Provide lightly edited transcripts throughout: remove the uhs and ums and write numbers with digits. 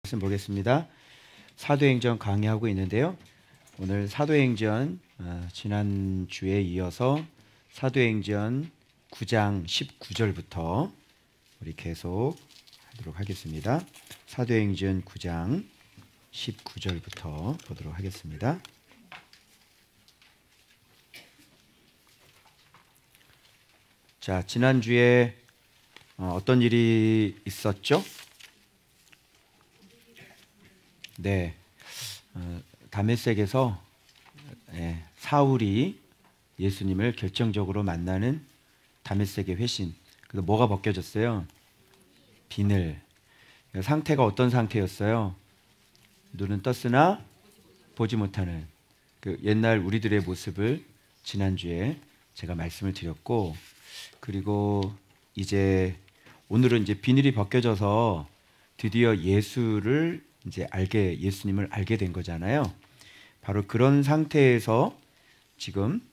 말씀 보겠습니다. 사도행전 강의하고 있는데요. 오늘 사도행전 지난주에 이어서 사도행전 9장 19절부터 우리 계속 하도록 하겠습니다. 사도행전 9장 19절부터 보도록 하겠습니다. 자, 지난주에 어떤 일이 있었죠? 네, 다메섹에서 사울이 예수님을 결정적으로 만나는 다메섹의 회신. 그래서 뭐가 벗겨졌어요? 비늘. 상태가 어떤 상태였어요? 눈은 떴으나 보지 못하는 그 옛날 우리들의 모습을 지난주에 제가 말씀을 드렸고, 그리고 이제 오늘은 이제 비늘이 벗겨져서 드디어 예수님을 알게 된 거잖아요. 바로 그런 상태에서 지금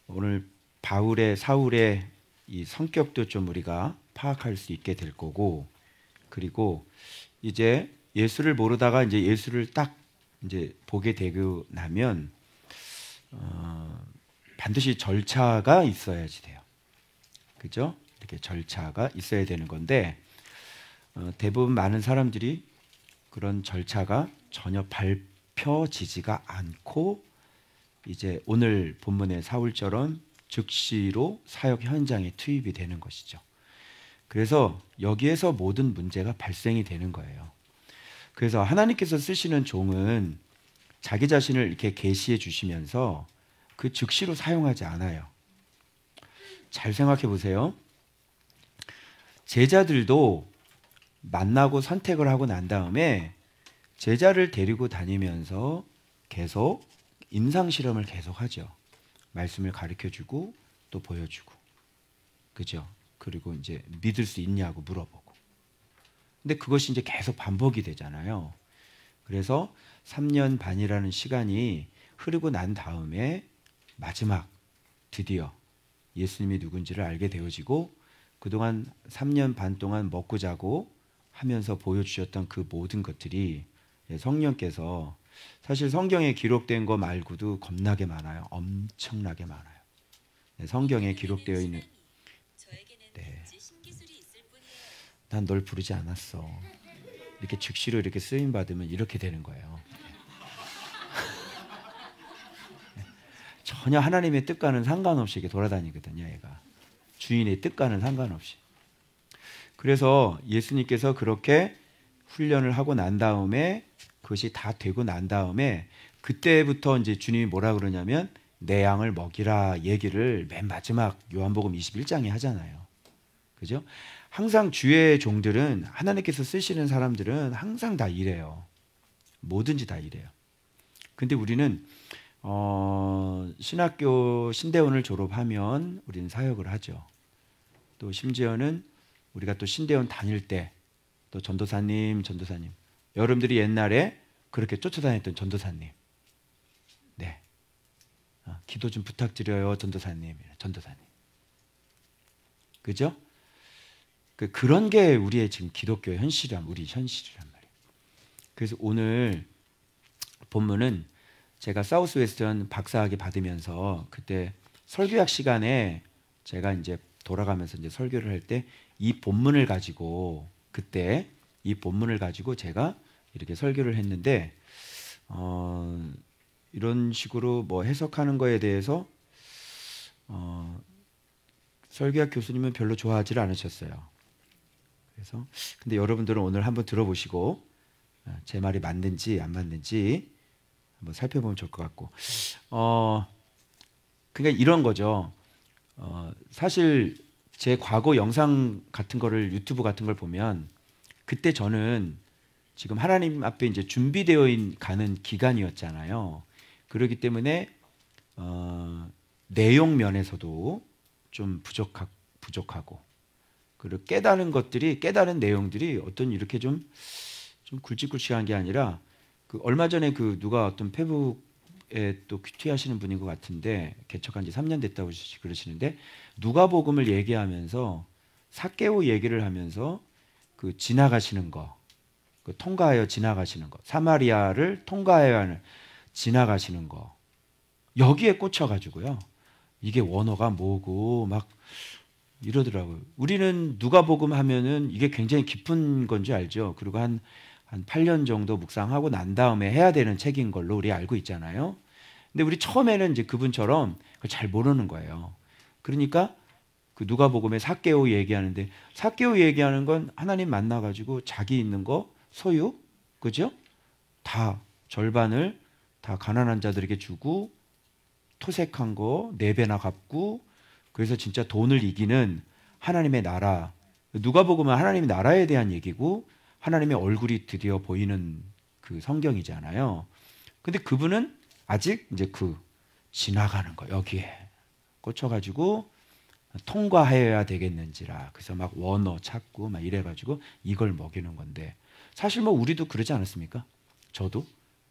오늘 사울의 이 성격도 좀 우리가 파악할 수 있게 될 거고, 그리고 이제 예수를 모르다가 이제 예수를 딱 이제 보게 되고 나면 반드시 절차가 있어야지 돼요. 그죠? 이렇게 절차가 있어야 되는 건데 대부분 많은 사람들이 그런 절차가 전혀 밟혀지지가 않고 이제 오늘 본문의 사울처럼 즉시로 사역 현장에 투입이 되는 것이죠. 그래서 여기에서 모든 문제가 발생이 되는 거예요. 그래서 하나님께서 쓰시는 종은 자기 자신을 이렇게 계시해 주시면서 그 즉시로 사용하지 않아요. 잘 생각해 보세요. 제자들도 만나고 선택을 하고 난 다음에 제자를 데리고 다니면서 계속 임상실험을 계속 하죠. 말씀을 가르쳐주고 또 보여주고, 그죠? 그리고 이제 믿을 수 있냐고 물어보고. 근데 그것이 이제 계속 반복이 되잖아요. 그래서 3년 반이라는 시간이 흐르고 난 다음에 마지막 드디어 예수님이 누군지를 알게 되어지고, 그동안 3년 반 동안 먹고 자고 하면서 보여주셨던 그 모든 것들이 성령께서, 사실 성경에 기록된 거 말고도 겁나게 많아요. 엄청나게 많아요. 성경에 기록되어 있는, 난 널 부르지 않았어. 이렇게 즉시로 이렇게 쓰임 받으면 이렇게 되는 거예요. 전혀 하나님의 뜻과는 상관없이 이렇게 돌아다니거든요. 얘가 주인의 뜻과는 상관없이. 그래서 예수님께서 그렇게 훈련을 하고 난 다음에, 그것이 다 되고 난 다음에 그때부터 이제 주님이 뭐라 그러냐면 내 양을 먹이라 얘기를 맨 마지막 요한복음 21장에 하잖아요. 그죠? 항상 주의 종들은, 하나님께서 쓰시는 사람들은 항상 다 이래요. 뭐든지 다 이래요. 근데 우리는 신학교 신대원을 졸업하면 우리는 사역을 하죠. 또 심지어는 우리가 또 신대원 다닐 때 또 전도사님, 여러분들이 옛날에 그렇게 쫓아다녔던 전도사님, 네, 기도 좀 부탁드려요, 전도사님. 그죠? 그런 게 우리의 지금 기독교의 우리 현실이란 말이에요. 그래서 오늘 본문은 제가 사우스웨스턴 박사학위 받으면서 그때 설교학 시간에 제가 이제 돌아가면서 이제 설교를 할 때 이 본문을 가지고, 그때 이 본문을 가지고 제가 이렇게 설교를 했는데 이런 식으로 뭐 해석하는 거에 대해서 설교학 교수님은 별로 좋아하지를 않으셨어요. 그래서 근데 여러분들은 오늘 한번 들어보시고 제 말이 맞는지 안 맞는지 한번 살펴보면 좋을 것 같고, 그러니까 이런 거죠. 사실 제 과거 영상 같은 거를, 유튜브 같은 걸 보면 그때 저는 지금 하나님 앞에 이제 준비되어 가는 기간이었잖아요. 그렇기 때문에 내용 면에서도 좀 부족하고, 그리고 깨달은 내용들이 어떤 이렇게 좀 굵직굵직한 게 아니라, 그 얼마 전에 누가 어떤 페북에 또 큐티하시는 분인 것 같은데, 개척한 지 3년 됐다고 그러시는데, 누가복음을 얘기하면서 삭개오 얘기를 하면서 그 지나가시는 거, 그 통과하여 지나가시는 거, 사마리아를 통과하여 하는 지나가시는 거, 여기에 꽂혀가지고요. 이게 원어가 뭐고 막 이러더라고요. 우리는 누가복음 하면은 이게 굉장히 깊은 건지 알죠. 그리고 한 8년 정도 묵상하고 난 다음에 해야 되는 책인 걸로 우리 알고 있잖아요. 근데 우리 처음에는 이제 그분처럼 그걸 잘 모르는 거예요. 그러니까 그 누가복음에 삭개오 얘기하는데, 삭개오 얘기하는 건 하나님 만나가지고 자기 있는 거 소유, 그죠? 다 절반을 다 가난한 자들에게 주고 토색한 거 4배나 갚고, 그래서 진짜 돈을 이기는 하나님의 나라. 누가복음은 하나님의 나라에 대한 얘기고 하나님의 얼굴이 드디어 보이는 그 성경이잖아요. 근데 그분은 아직 이제 그 지나가는 거 여기에 꽂혀가지고 통과해야 되겠는지라. 그래서 막 원어 찾고 막 이래가지고 이걸 먹이는 건데, 사실 뭐 우리도 그러지 않았습니까? 저도,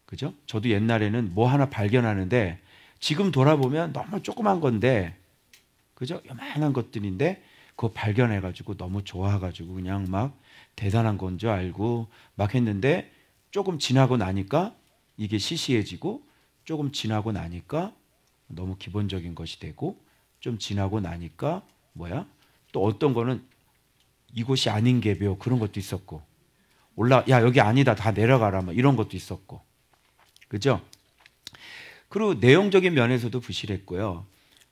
그죠? 저도 옛날에는 뭐 하나 발견하는데 지금 돌아보면 너무 조그만 건데, 그죠? 요만한 것들인데 그거 발견해가지고 너무 좋아가지고 그냥 막 대단한 건 줄 알고 막 했는데, 조금 지나고 나니까 이게 시시해지고, 조금 지나고 나니까 너무 기본적인 것이 되고, 좀 지나고 나니까 뭐야? 또 어떤 거는 이곳이 아닌 개벼 그런 것도 있었고, 야 여기 아니다 다 내려가라 뭐 이런 것도 있었고, 그죠? 그리고 내용적인 면에서도 부실했고요.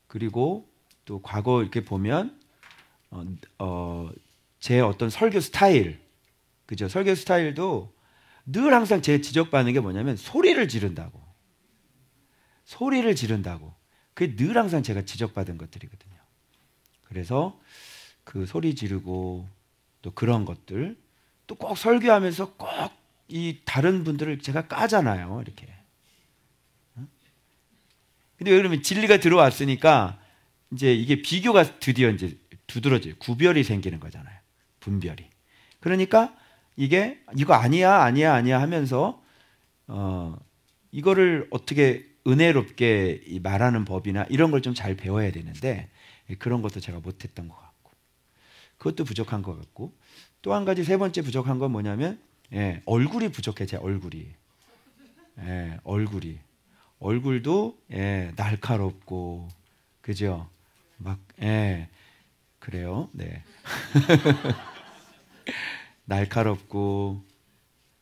그리고 또 과거 이렇게 보면 제 어떤 설교 스타일, 그죠? 설교 스타일도 늘 항상 제 지적받는 게 뭐냐면 소리를 지른다고. 소리를 지른다고. 그게 늘 항상 제가 지적받은 것들이거든요. 그래서 그 소리 지르고 또 그런 것들, 또 꼭 설교하면서 꼭 이 다른 분들을 제가 까잖아요. 이렇게. 근데 왜 그러면 진리가 들어왔으니까 이제 이게 비교가 드디어 이제 두드러져요. 구별이 생기는 거잖아요. 분별이. 그러니까 이게 이거 아니야 하면서 이거를 어떻게 은혜롭게 말하는 법이나 이런 걸 좀 잘 배워야 되는데, 그런 것도 제가 못했던 것 같고, 그것도 부족한 것 같고, 또 한 가지 세 번째 부족한 건 뭐냐면 얼굴이 부족해. 제 얼굴이. 얼굴도 날카롭고, 그죠? 막 그래요. 네. 날카롭고,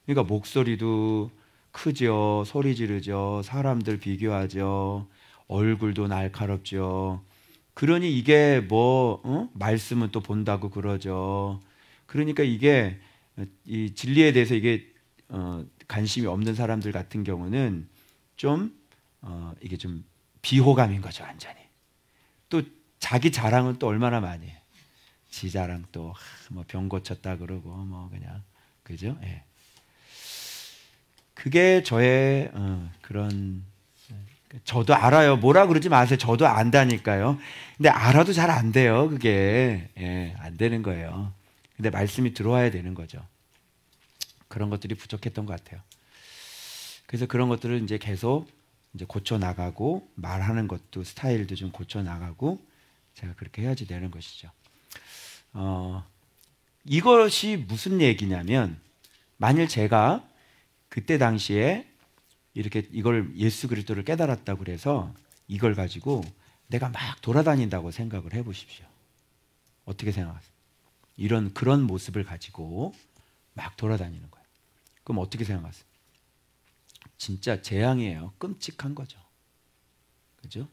그러니까 목소리도 크죠. 소리 지르죠. 사람들 비교하죠. 얼굴도 날카롭죠. 그러니 이게 뭐 말씀은 또 본다고 그러죠. 그러니까 이게 이 진리에 대해서 이게 관심이 없는 사람들 같은 경우는 좀 이게 좀 비호감인 거죠, 완전히. 또 자기 자랑은 또 얼마나 많이 해. 지 자랑 또 뭐 병 고쳤다 그러고 뭐 그냥, 그죠? 예. 그게 저의 그런, 저도 알아요. 뭐라 그러지 마세요. 저도 안다니까요. 근데 알아도 잘 안 돼요. 그게 안 되는 거예요. 근데 말씀이 들어와야 되는 거죠. 그런 것들이 부족했던 것 같아요. 그래서 그런 것들을 이제 계속 이제 고쳐 나가고, 말하는 것도 스타일도 좀 고쳐 나가고, 제가 그렇게 해야지 되는 것이죠. 이것이 무슨 얘기냐면, 만일 제가 그때 당시에 이렇게 이걸 예수 그리스도를 깨달았다고 그래서 이걸 가지고 내가 막 돌아다닌다고 생각을 해보십시오. 어떻게 생각하세요? 그런 모습을 가지고 막 돌아다니는 거예요. 그럼 어떻게 생각하세요? 진짜 재앙이에요. 끔찍한 거죠. 그죠?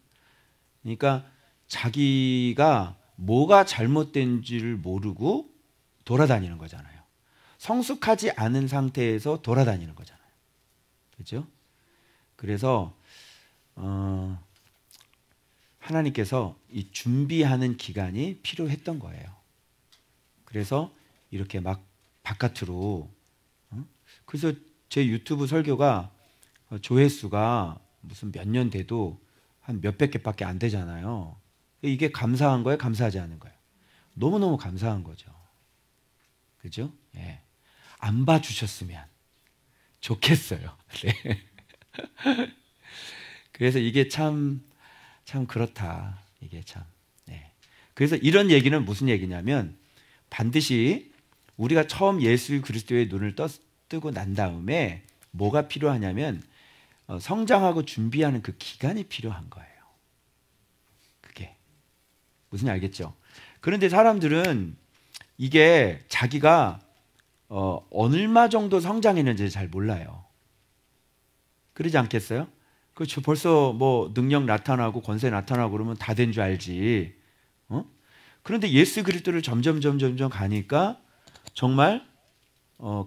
그러니까 자기가 뭐가 잘못된지를 모르고 돌아다니는 거잖아요. 성숙하지 않은 상태에서 돌아다니는 거잖아요. 그죠? 그래서 하나님께서 이 준비하는 기간이 필요했던 거예요. 그래서 이렇게 막 바깥으로, 그래서 제 유튜브 설교가 조회수가 무슨 몇 년 돼도 한 몇백 개밖에 안 되잖아요. 이게 감사한 거예요? 감사하지 않은 거예요? 너무너무 감사한 거죠. 그죠? 예. 안 봐주셨으면 좋겠어요. 네. 그래서 이게 참 그렇다. 이게 참. 네. 그래서 이런 얘기는 무슨 얘기냐면, 반드시 우리가 처음 예수 그리스도의 눈을 뜨고 난 다음에 뭐가 필요하냐면 성장하고 준비하는 그 기간이 필요한 거예요. 그게 무슨 알겠죠? 그런데 사람들은 이게 자기가 얼마 정도 성장했는지 잘 몰라요. 그러지 않겠어요? 그렇죠. 벌써 뭐 능력 나타나고 권세 나타나고 그러면 다 된 줄 알지. 그런데 예수 그리스도를 점점 가니까 정말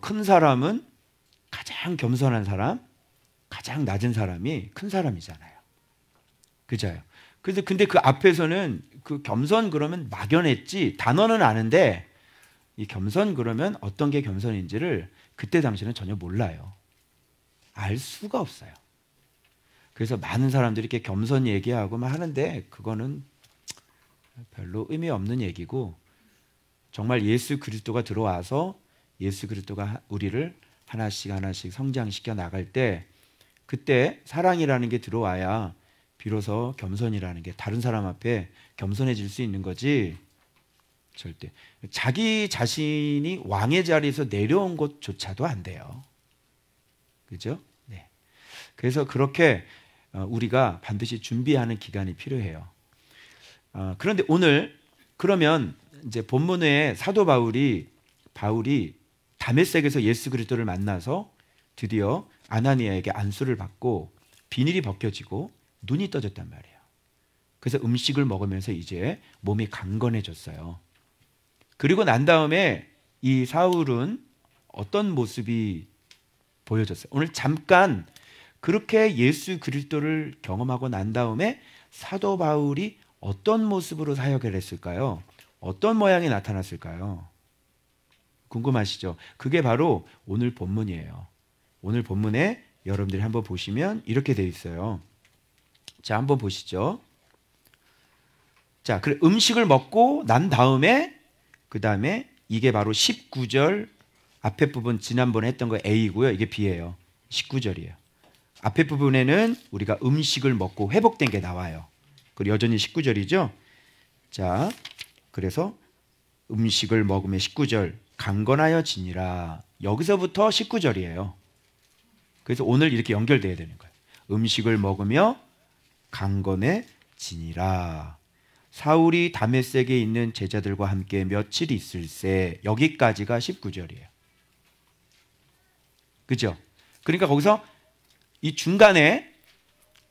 큰 사람은 가장 겸손한 사람, 가장 낮은 사람이 큰 사람이잖아요. 그죠? 근데 그 앞에서는 그 겸손 그러면 막연했지 단어는 아는데 이 겸손 그러면 어떤 게 겸손인지를 그때 당시는 전혀 몰라요. 알 수가 없어요. 그래서 많은 사람들이 이렇게 겸손 얘기하고 막 하는데 그거는 별로 의미 없는 얘기고 정말 예수 그리스도가 들어와서 예수 그리스도가 우리를 하나씩 성장시켜 나갈 때 그때 사랑이라는 게 들어와야 비로소 겸손이라는 게 다른 사람 앞에 겸손해질 수 있는 거지. 절대 자기 자신이 왕의 자리에서 내려온 것조차도 안 돼요. 그죠? 네. 그래서 그렇게 우리가 반드시 준비하는 기간이 필요해요. 그런데 오늘 그러면 이제 본문에 사도 바울이 다메섹에서 예수 그리스도를 만나서 드디어 아나니아에게 안수를 받고 비닐이 벗겨지고 눈이 떠졌단 말이에요. 그래서 음식을 먹으면서 이제 몸이 강건해졌어요. 그리고 난 다음에 이 사울은 어떤 모습이 보여졌어요? 오늘 잠깐 그렇게 예수 그리스도를 경험하고 난 다음에 사도 바울이 어떤 모습으로 사역을 했을까요? 어떤 모양이 나타났을까요? 궁금하시죠? 그게 바로 오늘 본문이에요. 오늘 본문에 여러분들이 한번 보시면 이렇게 되어 있어요. 자, 한번 보시죠. 자, 그래 음식을 먹고 난 다음에 그 다음에 이게 바로 19절 앞에 부분 지난번에 했던 거 A고요. 이게 B예요. 19절이에요. 앞에 부분에는 우리가 음식을 먹고 회복된 게 나와요. 그리고 여전히 19절이죠. 자, 그래서 음식을 먹으면 19절 강건하여 지니라. 여기서부터 19절이에요. 그래서 오늘 이렇게 연결돼야 되는 거예요. 음식을 먹으며 강건해지니라. 사울이 다메섹에 있는 제자들과 함께 며칠 있을새. 여기까지가 19절이에요. 그죠? 그러니까 거기서 이 중간에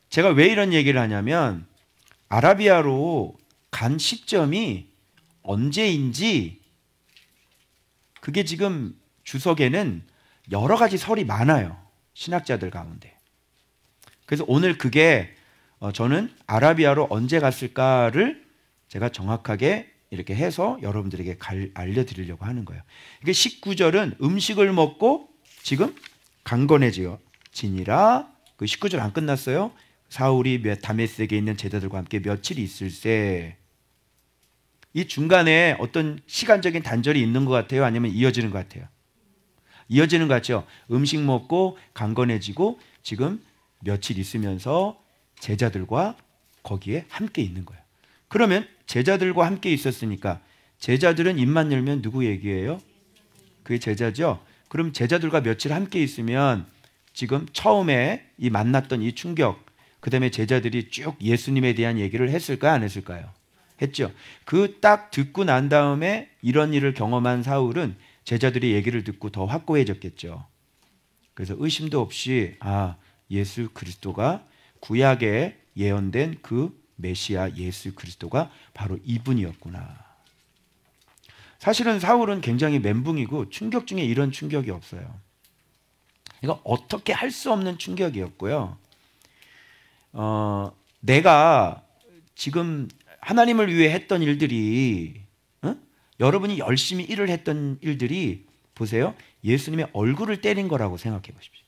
제가 왜 이런 얘기를 하냐면 아라비아로 간 시점이 언제인지 그게 지금 주석에는 여러 가지 설이 많아요. 신학자들 가운데. 그래서 오늘 그게 저는 아라비아로 언제 갔을까를 제가 정확하게 이렇게 해서 여러분들에게 알려드리려고 하는 거예요. 이게 19절은 음식을 먹고 지금 강건해지니라. 그 19절 안 끝났어요. 사울이 다메섹에 있는 제자들과 함께 며칠 있을새. 이 중간에 어떤 시간적인 단절이 있는 것 같아요? 아니면 이어지는 것 같아요? 이어지는 것 같죠? 음식 먹고 강건해지고 지금 며칠 있으면서 제자들과 거기에 함께 있는 거예요. 그러면 제자들과 함께 있었으니까 제자들은 입만 열면 누구 얘기예요? 그게 제자죠? 그럼 제자들과 며칠 함께 있으면 지금 처음에 이 만났던 이 충격, 그 다음에 제자들이 쭉 예수님에 대한 얘기를 했을까요? 안 했을까요? 했죠. 그 딱 듣고 난 다음에 이런 일을 경험한 사울은 제자들의 얘기를 듣고 더 확고해졌겠죠. 그래서 의심도 없이 예수 그리스도가 구약에 예언된 그 메시아 예수 그리스도가 바로 이분이었구나. 사실은 사울은 굉장히 멘붕이고 충격 중에 이런 충격이 없어요. 이거 어떻게 할 수 없는 충격이었고요. 내가 지금 하나님을 위해 했던 일들이 여러분이 열심히 일을 했던 일들이 보세요. 예수님의 얼굴을 때린 거라고 생각해 보십시오.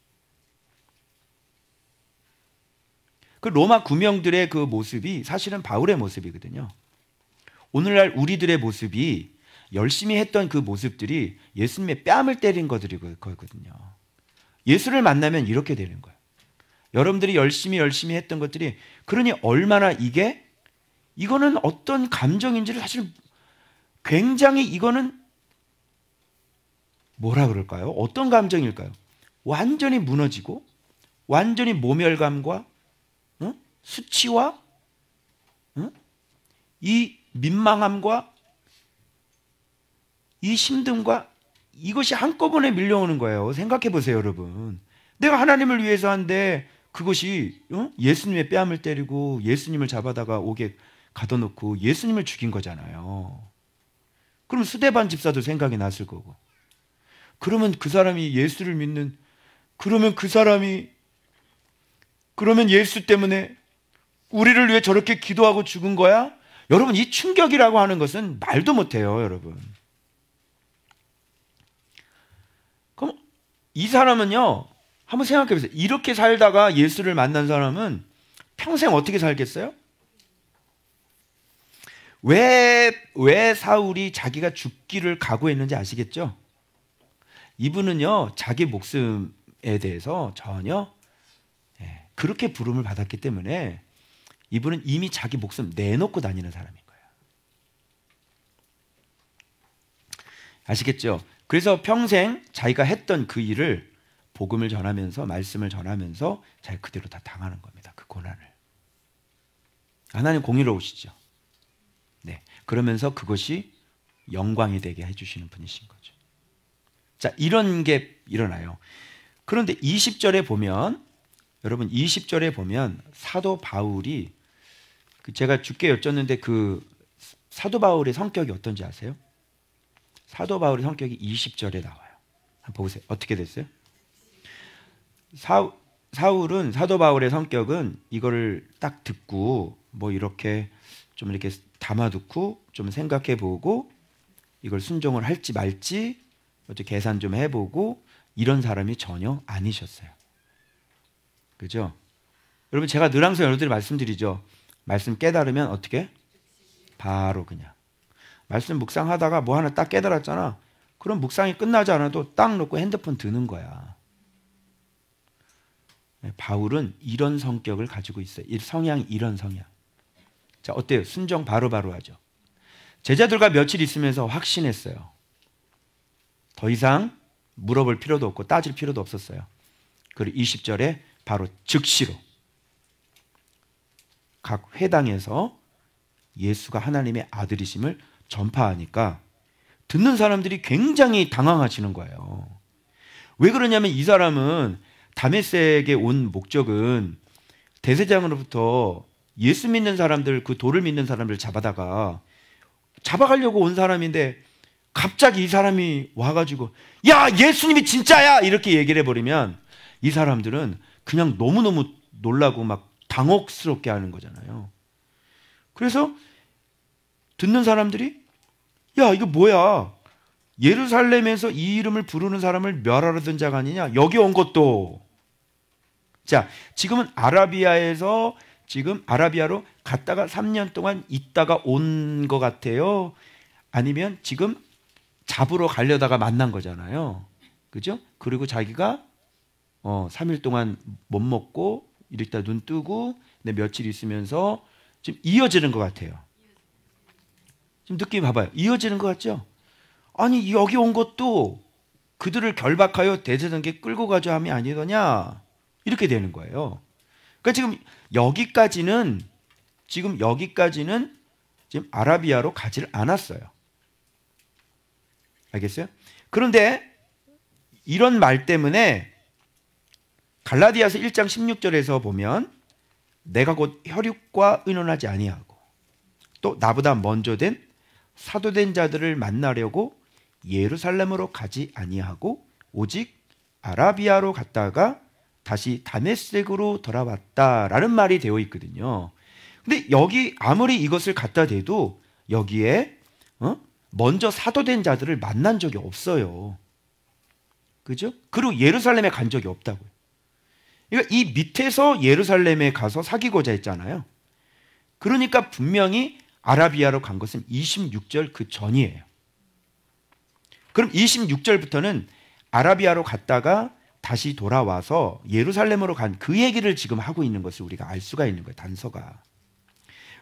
그 로마 구명들의 그 모습이 사실은 바울의 모습이거든요. 오늘날 우리들의 모습이 열심히 했던 그 모습들이 예수님의 뺨을 때린 거거든요. 예수를 만나면 이렇게 되는 거예요. 여러분들이 열심히 했던 것들이 그러니 얼마나 이거는 어떤 감정인지를 사실 굉장히 이거는 뭐라 그럴까요? 어떤 감정일까요? 완전히 무너지고 완전히 모멸감과 수치와 이 민망함과 이 힘듦과 이것이 한꺼번에 밀려오는 거예요. 생각해 보세요, 여러분. 내가 하나님을 위해서 한데 그것이 예수님의 뺨을 때리고 예수님을 잡아다가 옥에 가둬놓고 예수님을 죽인 거잖아요. 그럼 스데반 집사도 생각이 났을 거고, 그러면 그 사람이 예수를 믿는, 그러면 예수 때문에 우리를 위해 저렇게 기도하고 죽은 거야? 여러분, 이 충격이라고 하는 것은 말도 못해요, 여러분. 그럼 이 사람은요, 한번 생각해 보세요. 이렇게 살다가 예수를 만난 사람은 평생 어떻게 살겠어요? 왜 사울이 자기가 죽기를 각오했는지 아시겠죠? 이분은요, 자기 목숨에 대해서 전혀 그렇게 부름을 받았기 때문에 이분은 이미 자기 목숨 내놓고 다니는 사람인 거예요. 아시겠죠? 그래서 평생 자기가 했던 그 일을 복음을 전하면서, 말씀을 전하면서 자기 그대로 다 당하는 겁니다. 그 고난을. 하나님 공의로우시죠. 네, 그러면서 그것이 영광이 되게 해주시는 분이신 거죠. 자, 이런 게 일어나요. 그런데 20절에 보면, 여러분 20절에 보면 사도 바울이, 제가 주께 여쭙는데 그 사도 바울의 성격이 어떤지 아세요? 사도 바울의 성격이 20절에 나와요. 한번 보세요. 어떻게 됐어요? 사울은, 사도 바울의 성격은 이거를 딱 듣고 뭐 이렇게 좀 이렇게 담아두고 좀 생각해 보고 이걸 순종을 할지 말지 어떻게 계산 좀 해보고 이런 사람이 전혀 아니셨어요. 그죠? 여러분, 제가 늘 항상 여러분들이 말씀드리죠. 말씀 깨달으면 어떻게? 바로 그냥. 말씀 묵상하다가 뭐 하나 딱 깨달았잖아. 그럼 묵상이 끝나지 않아도 딱 놓고 핸드폰 드는 거야. 바울은 이런 성격을 가지고 있어요. 성향이 이런 성향. 자, 어때요? 순종 바로바로 하죠. 제자들과 며칠 있으면서 확신했어요. 더 이상 물어볼 필요도 없고 따질 필요도 없었어요. 그리고 20절에 바로 즉시로 각 회당에서 예수가 하나님의 아들이심을 전파하니까 듣는 사람들이 굉장히 당황하시는 거예요. 왜 그러냐면 이 사람은 다메섹에 온 목적은 대제사장으로부터 예수 믿는 사람들, 그 돌을 믿는 사람들 잡아가려고 온 사람인데 갑자기 이 사람이 와가지고 야, 예수님이 진짜야! 이렇게 얘기를 해버리면 이 사람들은 그냥 너무너무 놀라고 막 당혹스럽게 하는 거잖아요. 그래서 듣는 사람들이 야, 이거 뭐야? 예루살렘에서 이 이름을 부르는 사람을 멸하러 든 자가 아니냐? 여기 온 것도. 자, 지금은 아라비아로 갔다가 3년 동안 있다가 온 것 같아요. 아니면 지금 잡으러 가려다가 만난 거잖아요. 그죠? 그리고 자기가 3일 동안 못 먹고 이랬다 눈 뜨고 며칠 있으면서 지금 이어지는 것 같아요. 지금 느낌 봐봐요. 이어지는 것 같죠? 아니, 여기 온 것도 그들을 결박하여 대제사장께 끌고 가자 함이 아니더냐? 이렇게 되는 거예요. 그러니까 지금 여기까지는 지금 아라비아로 가지를 않았어요. 알겠어요? 그런데 이런 말 때문에 갈라디아서 1장 16절에서 보면 내가 곧 혈육과 의논하지 아니하고 또 나보다 먼저 된 사도된 자들을 만나려고 예루살렘으로 가지 아니하고 오직 아라비아로 갔다가 다시 다메섹으로 돌아왔다라는 말이 되어 있거든요. 근데 여기 아무리 이것을 갖다 대도 여기에 먼저 사도된 자들을 만난 적이 없어요. 그죠? 그리고 예루살렘에 간 적이 없다고요. 그러니까 이 밑에서 예루살렘에 가서 사귀고자 했잖아요. 그러니까 분명히 아라비아로 간 것은 26절 그 전이에요. 그럼 26절부터는 아라비아로 갔다가 다시 돌아와서 예루살렘으로 간 그 얘기를 지금 하고 있는 것을 우리가 알 수가 있는 거예요. 단서가.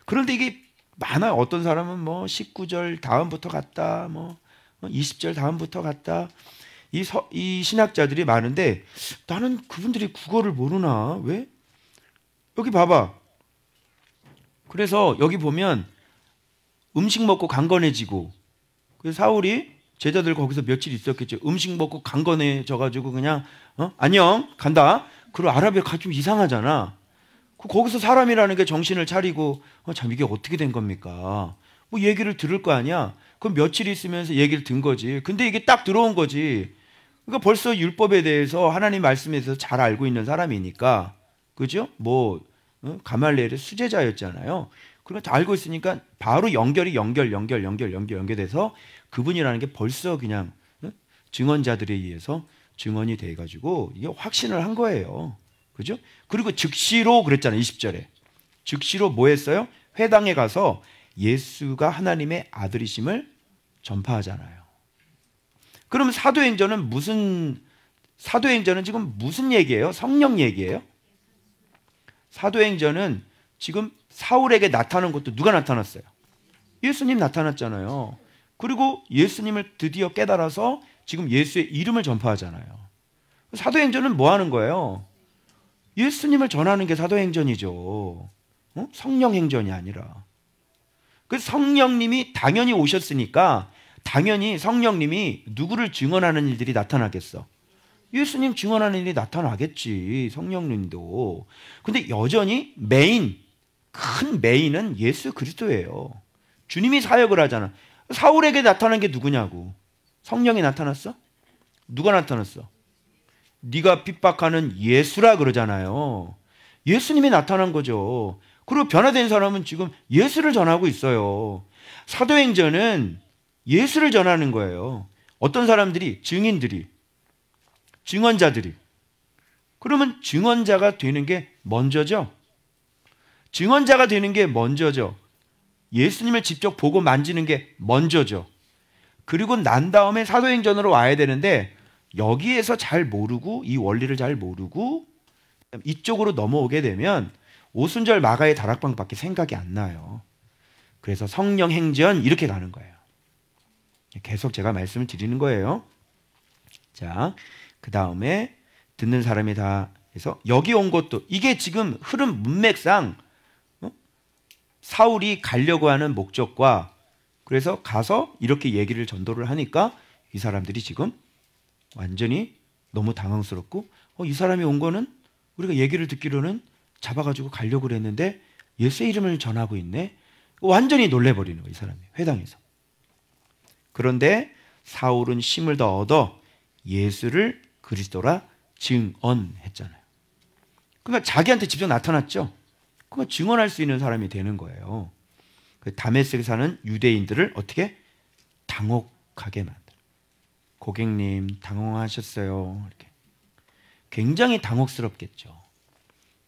그런데 이게 많아요. 어떤 사람은 뭐 19절 다음부터 갔다, 뭐 20절 다음부터 갔다. 이 신학자들이 많은데 나는 그분들이 국어를 모르나? 왜? 여기 봐봐. 그래서 여기 보면 음식 먹고 강건해지고, 그래서 사울이 제자들 거기서 며칠 있었겠죠. 음식 먹고 강건해져가지고 그냥 안녕 간다. 그리고 아라비아가 좀 이상하잖아. 거기서 사람이라는 게 정신을 차리고 참 이게 어떻게 된 겁니까? 뭐 얘기를 들을 거 아니야. 그럼 며칠 있으면서 얘기를 든 거지. 근데 이게 딱 들어온 거지. 그러니까 벌써 율법에 대해서 하나님 말씀에 대해서 잘 알고 있는 사람이니까, 그죠? 뭐 가말리엘의 수제자였잖아요. 그런 거 다 알고 있으니까 바로 연결돼서 그분이라는 게 벌써 그냥 증언자들에 의해서 증언이 돼가지고 이게 확신을 한 거예요. 그죠? 그리고 즉시로 그랬잖아요. 20절에. 즉시로 뭐 했어요? 회당에 가서 예수가 하나님의 아들이심을 전파하잖아요. 그럼 사도행전은 지금 무슨 얘기예요? 성령 얘기예요? 사도행전은 지금 사울에게 나타난 것도 누가 나타났어요? 예수님 나타났잖아요. 그리고 예수님을 드디어 깨달아서 지금 예수의 이름을 전파하잖아요. 사도행전은 뭐 하는 거예요? 예수님을 전하는 게 사도행전이죠. 성령행전이 아니라. 그래서 성령님이 당연히 오셨으니까 당연히 성령님이 누구를 증언하는 일들이 나타나겠어? 예수님 증언하는 일이 나타나겠지. 성령님도. 근데 여전히 큰 메인은 예수 그리스도예요. 주님이 사역을 하잖아. 사울에게 나타난 게 누구냐고. 성령이 나타났어? 누가 나타났어? 네가 핍박하는 예수라 그러잖아요. 예수님이 나타난 거죠. 그리고 변화된 사람은 지금 예수를 전하고 있어요. 사도행전은 예수를 전하는 거예요. 어떤 사람들이, 증인들이, 증언자들이. 그러면 증언자가 되는 게 먼저죠. 증언자가 되는 게 먼저죠. 예수님을 직접 보고 만지는 게 먼저죠. 그리고 난 다음에 사도행전으로 와야 되는데 여기에서 잘 모르고, 이 원리를 잘 모르고 이쪽으로 넘어오게 되면 오순절 마가의 다락방밖에 생각이 안 나요. 그래서 성령행전 이렇게 가는 거예요. 계속 제가 말씀을 드리는 거예요. 자, 그 다음에 듣는 사람이 다 해서 여기 온 것도, 이게 지금 흐름 문맥상 사울이 가려고 하는 목적과, 그래서 가서 이렇게 얘기를 전도를 하니까 이 사람들이 지금 완전히 너무 당황스럽고 이 사람이 온 거는 우리가 얘기를 듣기로는 잡아가지고 가려고 그랬는데 예수의 이름을 전하고 있네. 완전히 놀래버리는 거예요. 이 사람이 회당에서. 그런데 사울은 힘을 더 얻어 예수를 그리스도라 증언했잖아요. 그러니까 자기한테 직접 나타났죠. 그러니까 증언할 수 있는 사람이 되는 거예요. 다메섹에 사는 유대인들을 어떻게? 당혹하게 만들어. 고객님 당황하셨어요. 이렇게. 굉장히 당혹스럽겠죠.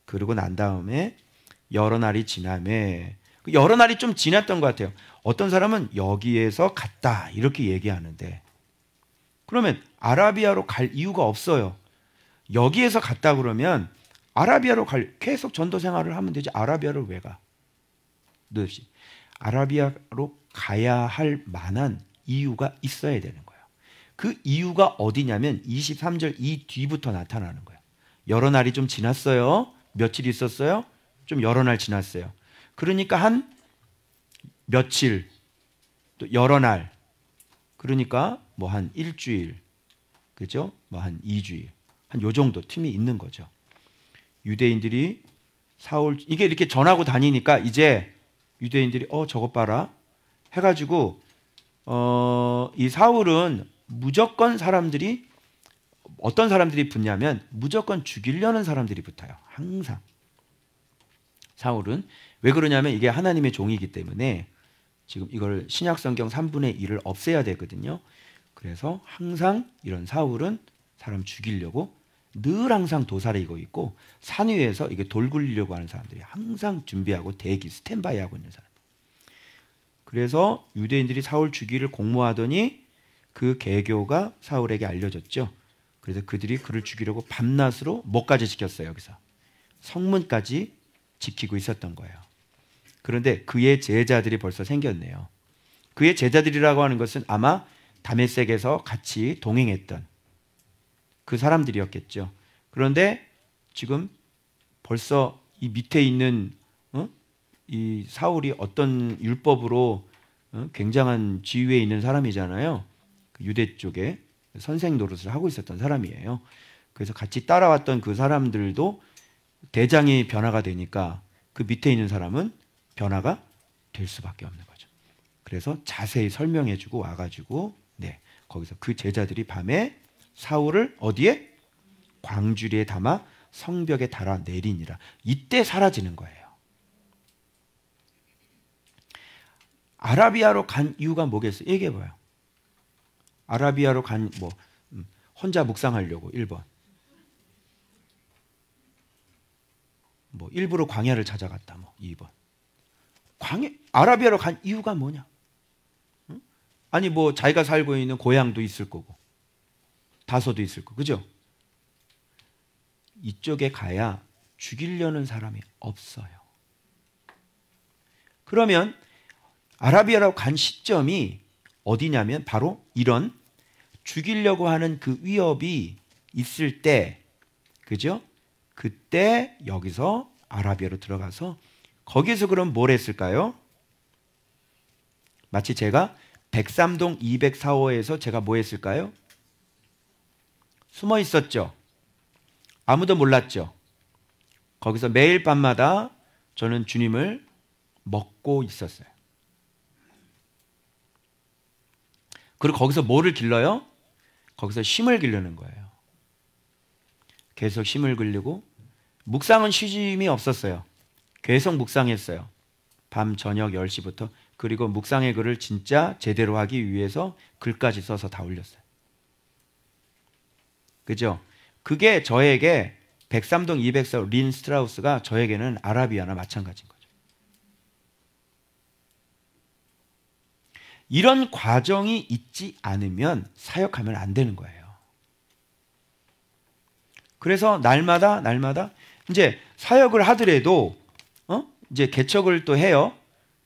그러고 난 다음에 여러 날이 지나매, 여러 날이 좀 지났던 것 같아요. 어떤 사람은 여기에서 갔다 이렇게 얘기하는데, 그러면 아라비아로 갈 이유가 없어요. 여기에서 갔다 그러면 아라비아로 계속 전도 생활을 하면 되지. 아라비아를 왜 가? 듯이 아라비아로 가야 할 만한 이유가 있어야 되는 거예요. 그 이유가 어디냐면 23절 이 뒤부터 나타나는 거예요. 여러 날이 좀 지났어요. 며칠 있었어요? 좀 여러 날 지났어요. 그러니까 한 며칠, 또 여러 날, 그러니까 뭐 한 일주일, 그죠? 뭐 한 2주일, 한 요 정도 틈이 있는 거죠. 유대인들이 사울, 이게 이렇게 전하고 다니니까 이제 유대인들이 저것 봐라 해가지고 이 사울은 무조건 사람들이, 어떤 사람들이 붙냐면 무조건 죽이려는 사람들이 붙어요. 항상. 사울은 왜 그러냐면 이게 하나님의 종이기 때문에 지금 이걸 신약성경 3분의 1을 없애야 되거든요. 그래서 항상 이런 사울은 사람 죽이려고 늘 항상 도사리고 있고, 산 위에서 이게 돌 굴리려고 하는 사람들이 항상 준비하고 대기, 스탠바이 하고 있는 사람. 그래서 유대인들이 사울 죽이를 공모하더니 그 계교가 사울에게 알려졌죠. 그래서 그들이 그를 죽이려고 밤낮으로 뭐까지 지켰어요? 여기서 성문까지 지키고 있었던 거예요. 그런데 그의 제자들이 벌써 생겼네요. 그의 제자들이라고 하는 것은 아마 다메섹에서 같이 동행했던, 그 사람들이었겠죠. 그런데 지금 벌써 이 밑에 있는 이 사울이 어떤 율법으로 굉장한 지위에 있는 사람이잖아요. 유대 쪽에 선생 노릇을 하고 있었던 사람이에요. 그래서 같이 따라왔던 그 사람들도 대장이 변화가 되니까 그 밑에 있는 사람은 변화가 될 수밖에 없는 거죠. 그래서 자세히 설명해주고 와가지고 거기서 그 제자들이 밤에 사울을 어디에? 광주리에 담아 성벽에 달아 내리니라. 이때 사라지는 거예요. 아라비아로 간 이유가 뭐겠어요? 얘기해봐요. 아라비아로 간 혼자 묵상하려고 1번. 일부러 광야를 찾아갔다 2번. 아라비아로 간 이유가 뭐냐? 아니 자기가 살고 있는 고향도 있을 거고 다소도 있을 거고, 그죠? 이쪽에 가야 죽이려는 사람이 없어요. 그러면 아라비아로 간 시점이 어디냐면 바로 이런 죽이려고 하는 그 위협이 있을 때, 그죠? 그때 여기서 아라비아로 들어가서 거기서 그럼 뭘 했을까요? 마치 제가 103동 204호에서 제가 뭐 했을까요? 숨어 있었죠. 아무도 몰랐죠. 거기서 매일 밤마다 저는 주님을 먹고 있었어요. 그리고 거기서 뭐를 길러요? 거기서 힘을 기르는 거예요. 계속 힘을 기르고 묵상은 쉼이 없었어요. 계속 묵상했어요. 밤 저녁 10시부터. 그리고 묵상의 글을 진짜 제대로 하기 위해서 글까지 써서 다 올렸어요. 그죠? 그게 저에게 103동 204호 린 스트라우스가 저에게는 아라비아나 마찬가지인 거죠. 이런 과정이 있지 않으면 사역하면 안 되는 거예요. 그래서 날마다 이제 사역을 하더라도 이제 개척을 또 해요.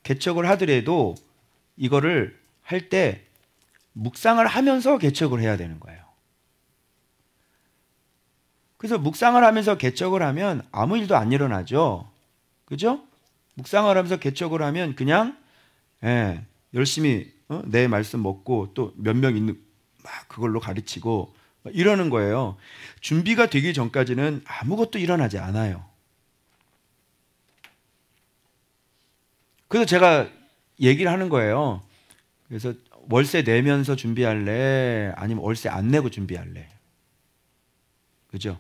개척을 하더라도 이거를 할 때 묵상을 하면서 개척을 해야 되는 거예요. 그래서 묵상을 하면서 개척을 하면 아무 일도 안 일어나죠. 그죠? 묵상을 하면서 개척을 하면 그냥 열심히 내 말씀 먹고 또 몇 명 있는 막 그걸로 가르치고 이러는 거예요. 준비가 되기 전까지는 아무것도 일어나지 않아요. 그래서 제가 얘기를 하는 거예요. 그래서 월세 내면서 준비할래? 아니면 월세 안 내고 준비할래? 그죠?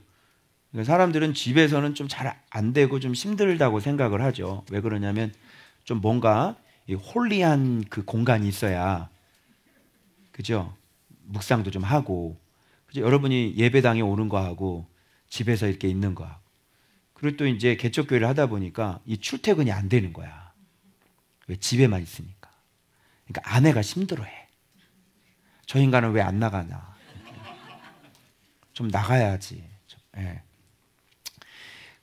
사람들은 집에서는 좀 잘 안 되고 좀 힘들다고 생각을 하죠. 왜 그러냐면 좀 뭔가 홀리한 그 공간이 있어야, 그죠? 묵상도 좀 하고, 그죠? 여러분이 예배당에 오는 거하고 집에서 이렇게 있는 거하고, 그리고 또 이제 개척교회를 하다 보니까 이 출퇴근이 안 되는 거야. 왜? 집에만 있으니까. 그러니까 아내가 힘들어해. 저 인간은 왜 안 나가나? 좀 나가야지.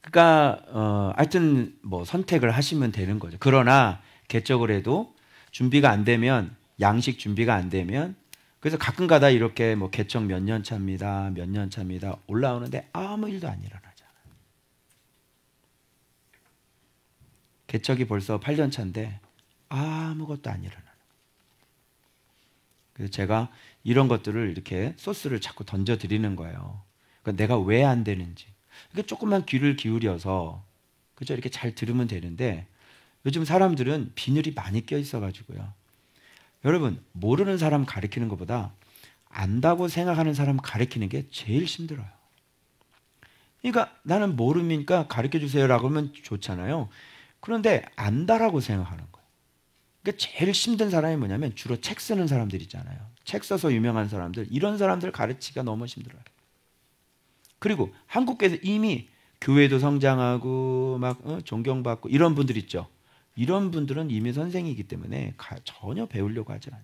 그러니까 하여튼 선택을 하시면 되는 거죠. 그러나 개척을 해도 준비가 안 되면, 양식 준비가 안 되면, 그래서 가끔가다 이렇게 개척 몇 년 차입니다, 몇 년 차입니다 올라오는데 아무 일도 안 일어나잖아요. 개척이 벌써 8년 차인데 아무것도 안 일어나는 거예요. 그래서 제가 이런 것들을 이렇게 소스를 자꾸 던져드리는 거예요. 그러니까 내가 왜 안 되는지. 이렇게 조금만 귀를 기울여서, 그죠? 이렇게 잘 들으면 되는데 요즘 사람들은 비늘이 많이 껴 있어가지고요. 여러분, 모르는 사람 가르치는 것보다 안다고 생각하는 사람 가르치는 게 제일 힘들어요. 그러니까 나는 모르니까 가르쳐주세요라고 하면 좋잖아요. 그런데 안다라고 생각하는 거예요. 그러니까 제일 힘든 사람이 뭐냐면 주로 책 쓰는 사람들 있잖아요. 책 써서 유명한 사람들, 이런 사람들 가르치기가 너무 힘들어요. 그리고 한국에서 이미 교회도 성장하고 막 존경받고 이런 분들 있죠. 이런 분들은 이미 선생이기 때문에 전혀 배우려고 하지 않아요.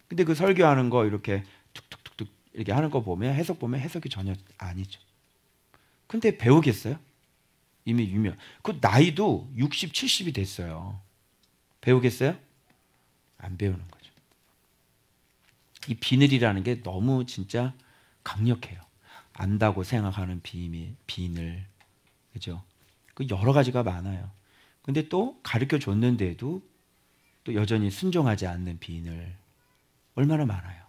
근데 그 설교하는 거 이렇게 툭툭툭툭 이렇게 하는 거 보면 해석이 전혀 아니죠. 근데 배우겠어요? 이미 그 나이도 60, 70이 됐어요. 배우겠어요? 안 배우는 거죠. 이 비늘이라는 게 너무 진짜 강력해요. 안다고 생각하는 비늘, 그죠? 그 여러 가지가 많아요. 근데 또 가르쳐 줬는데도 또 여전히 순종하지 않는 비늘 얼마나 많아요.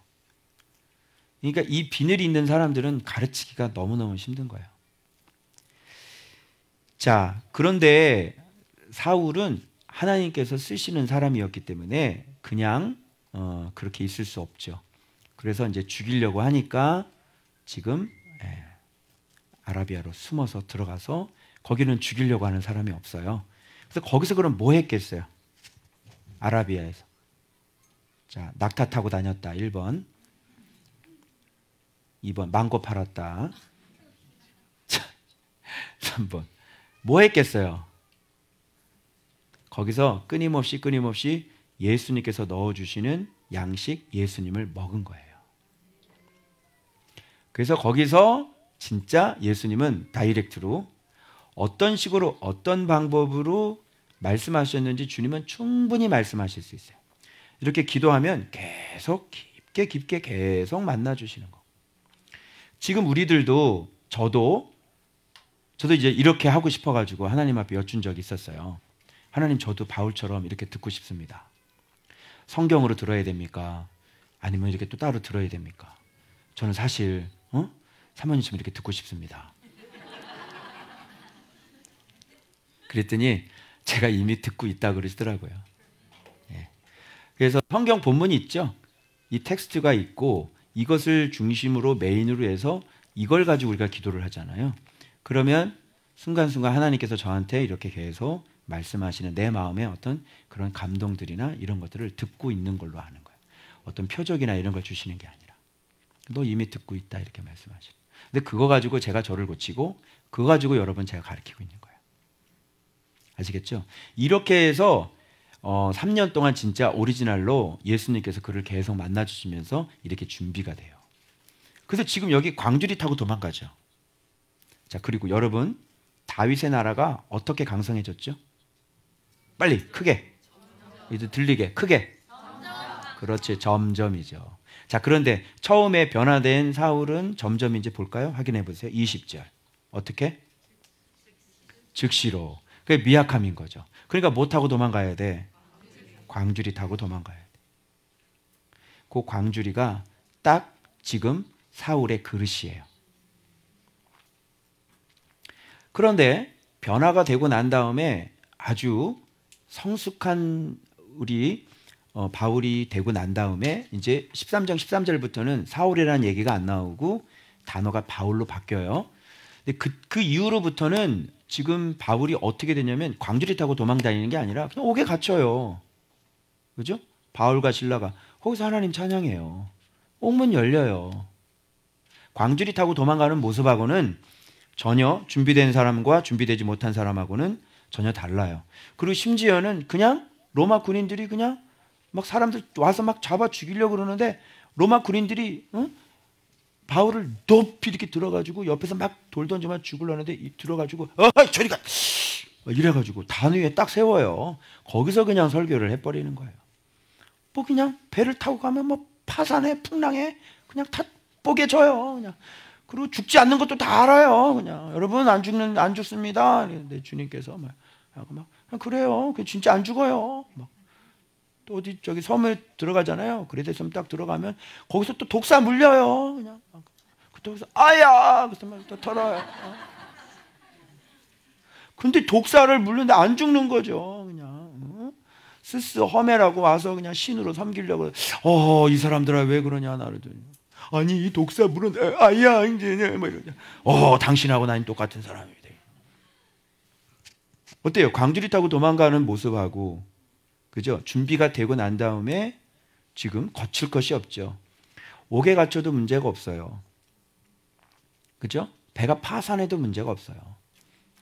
그러니까 이 비늘이 있는 사람들은 가르치기가 너무너무 힘든 거예요. 자, 그런데 사울은 하나님께서 쓰시는 사람이었기 때문에 그냥 그렇게 있을 수 없죠. 그래서 이제 죽이려고 하니까 지금 아라비아로 숨어서 들어가서 거기는 죽이려고 하는 사람이 없어요. 그래서 거기서 그럼 뭐 했겠어요? 아라비아에서. 자, 낙타 타고 다녔다. 1번. 2번. 망고 팔았다. 3번. 뭐 했겠어요? 거기서 끊임없이 예수님께서 넣어주시는 양식 예수님을 먹은 거예요. 그래서 거기서 진짜 예수님은 다이렉트로 어떤 식으로 어떤 방법으로 말씀하셨는지 주님은 충분히 말씀하실 수 있어요. 이렇게 기도하면 계속 깊게 계속 만나주시는 거. 지금 우리들도 저도 이제 이렇게 하고 싶어가지고 하나님 앞에 여쭌 적이 있었어요. 하나님, 저도 바울처럼 이렇게 듣고 싶습니다. 성경으로 들어야 됩니까? 아니면 이렇게 또 따로 들어야 됩니까? 저는 사실 사모님처럼 이렇게 듣고 싶습니다. 그랬더니 제가 이미 듣고 있다 그러시더라고요. 그래서 성경 본문이 있죠. 이 텍스트가 있고 이것을 중심으로 메인으로 해서 이걸 가지고 우리가 기도를 하잖아요. 그러면 순간순간 하나님께서 저한테 이렇게 계속 말씀하시는 내 마음의 어떤 그런 감동들이나 이런 것들을 듣고 있는 걸로 하는 거예요. 어떤 표적이나 이런 걸 주시는 게 아니라 너 이미 듣고 있다 이렇게 말씀하시는. 근데 그거 가지고 제가 저를 고치고 그거 가지고 여러분 제가 가르치고 있는 거예요. 아시겠죠? 이렇게 해서 3년 동안 진짜 오리지널로 예수님께서 그를 계속 만나주시면서 이렇게 준비가 돼요. 그래서 지금 여기 광주리 타고 도망가죠. 자, 그리고 여러분, 다윗의 나라가 어떻게 강성해졌죠? 빨리 크게, 이제 들리게 크게. 그렇지, 점점이죠. 자, 그런데 처음에 변화된 사울은 점점 이제 볼까요? 확인해 보세요. 20절 어떻게? 즉시로. 그게 미약함인 거죠. 그러니까 뭐 타고 도망가야 돼? 광주리 타고 도망가야 돼. 그 광주리가 딱 지금 사울의 그릇이에요. 그런데 변화가 되고 난 다음에 아주 성숙한 우리 바울이 되고 난 다음에 이제 13장 13절부터는 사울이라는 얘기가 안 나오고 단어가 바울로 바뀌어요. 근데 그 이후로부터는 지금 바울이 어떻게 되냐면 광주리 타고 도망다니는 게 아니라 그냥 옥에 갇혀요. 그죠? 바울과 실라가 거기서 하나님 찬양해요. 옥문 열려요. 광주리 타고 도망가는 모습하고는 전혀 준비된 사람과 준비되지 못한 사람하고는 전혀 달라요. 그리고 심지어는 그냥 로마 군인들이 그냥 막 사람들 와서 막 잡아 죽이려고 그러는데 로마 군인들이 바울을 높이 이렇게 들어가지고 옆에서 막 돌 던지면 죽으려는데 들어가지고 저리 가! 이래가지고 단 위에 딱 세워요. 거기서 그냥 설교를 해버리는 거예요. 뭐 그냥 배를 타고 가면 뭐 파산해 풍랑해 그냥 다 뽀개져요. 그냥. 그리고 죽지 않는 것도 다 알아요. 그냥 여러분 안 죽습니다. 근데 주님께서 막 그래요. 진짜 안 죽어요. 막. 또 어디 저기 섬에 들어가잖아요. 그래서 섬 딱 들어가면 거기서 또 독사 물려요. 그냥 그래서 아야 그래서 또 털어요. 근데 독사를 물는데 안 죽는 거죠. 그냥 스스 험해라고 와서 그냥 신으로 섬기려고. 이 사람들아 왜 그러냐 나를. 아니 이 독사 물은 아야 이제 뭐 이러냐. 당신하고 나는 똑같은 사람이다. 어때요? 광주리 타고 도망가는 모습하고 그죠? 준비가 되고 난 다음에 지금 거칠 것이 없죠. 옥에 갇혀도 문제가 없어요. 그죠? 배가 파산해도 문제가 없어요.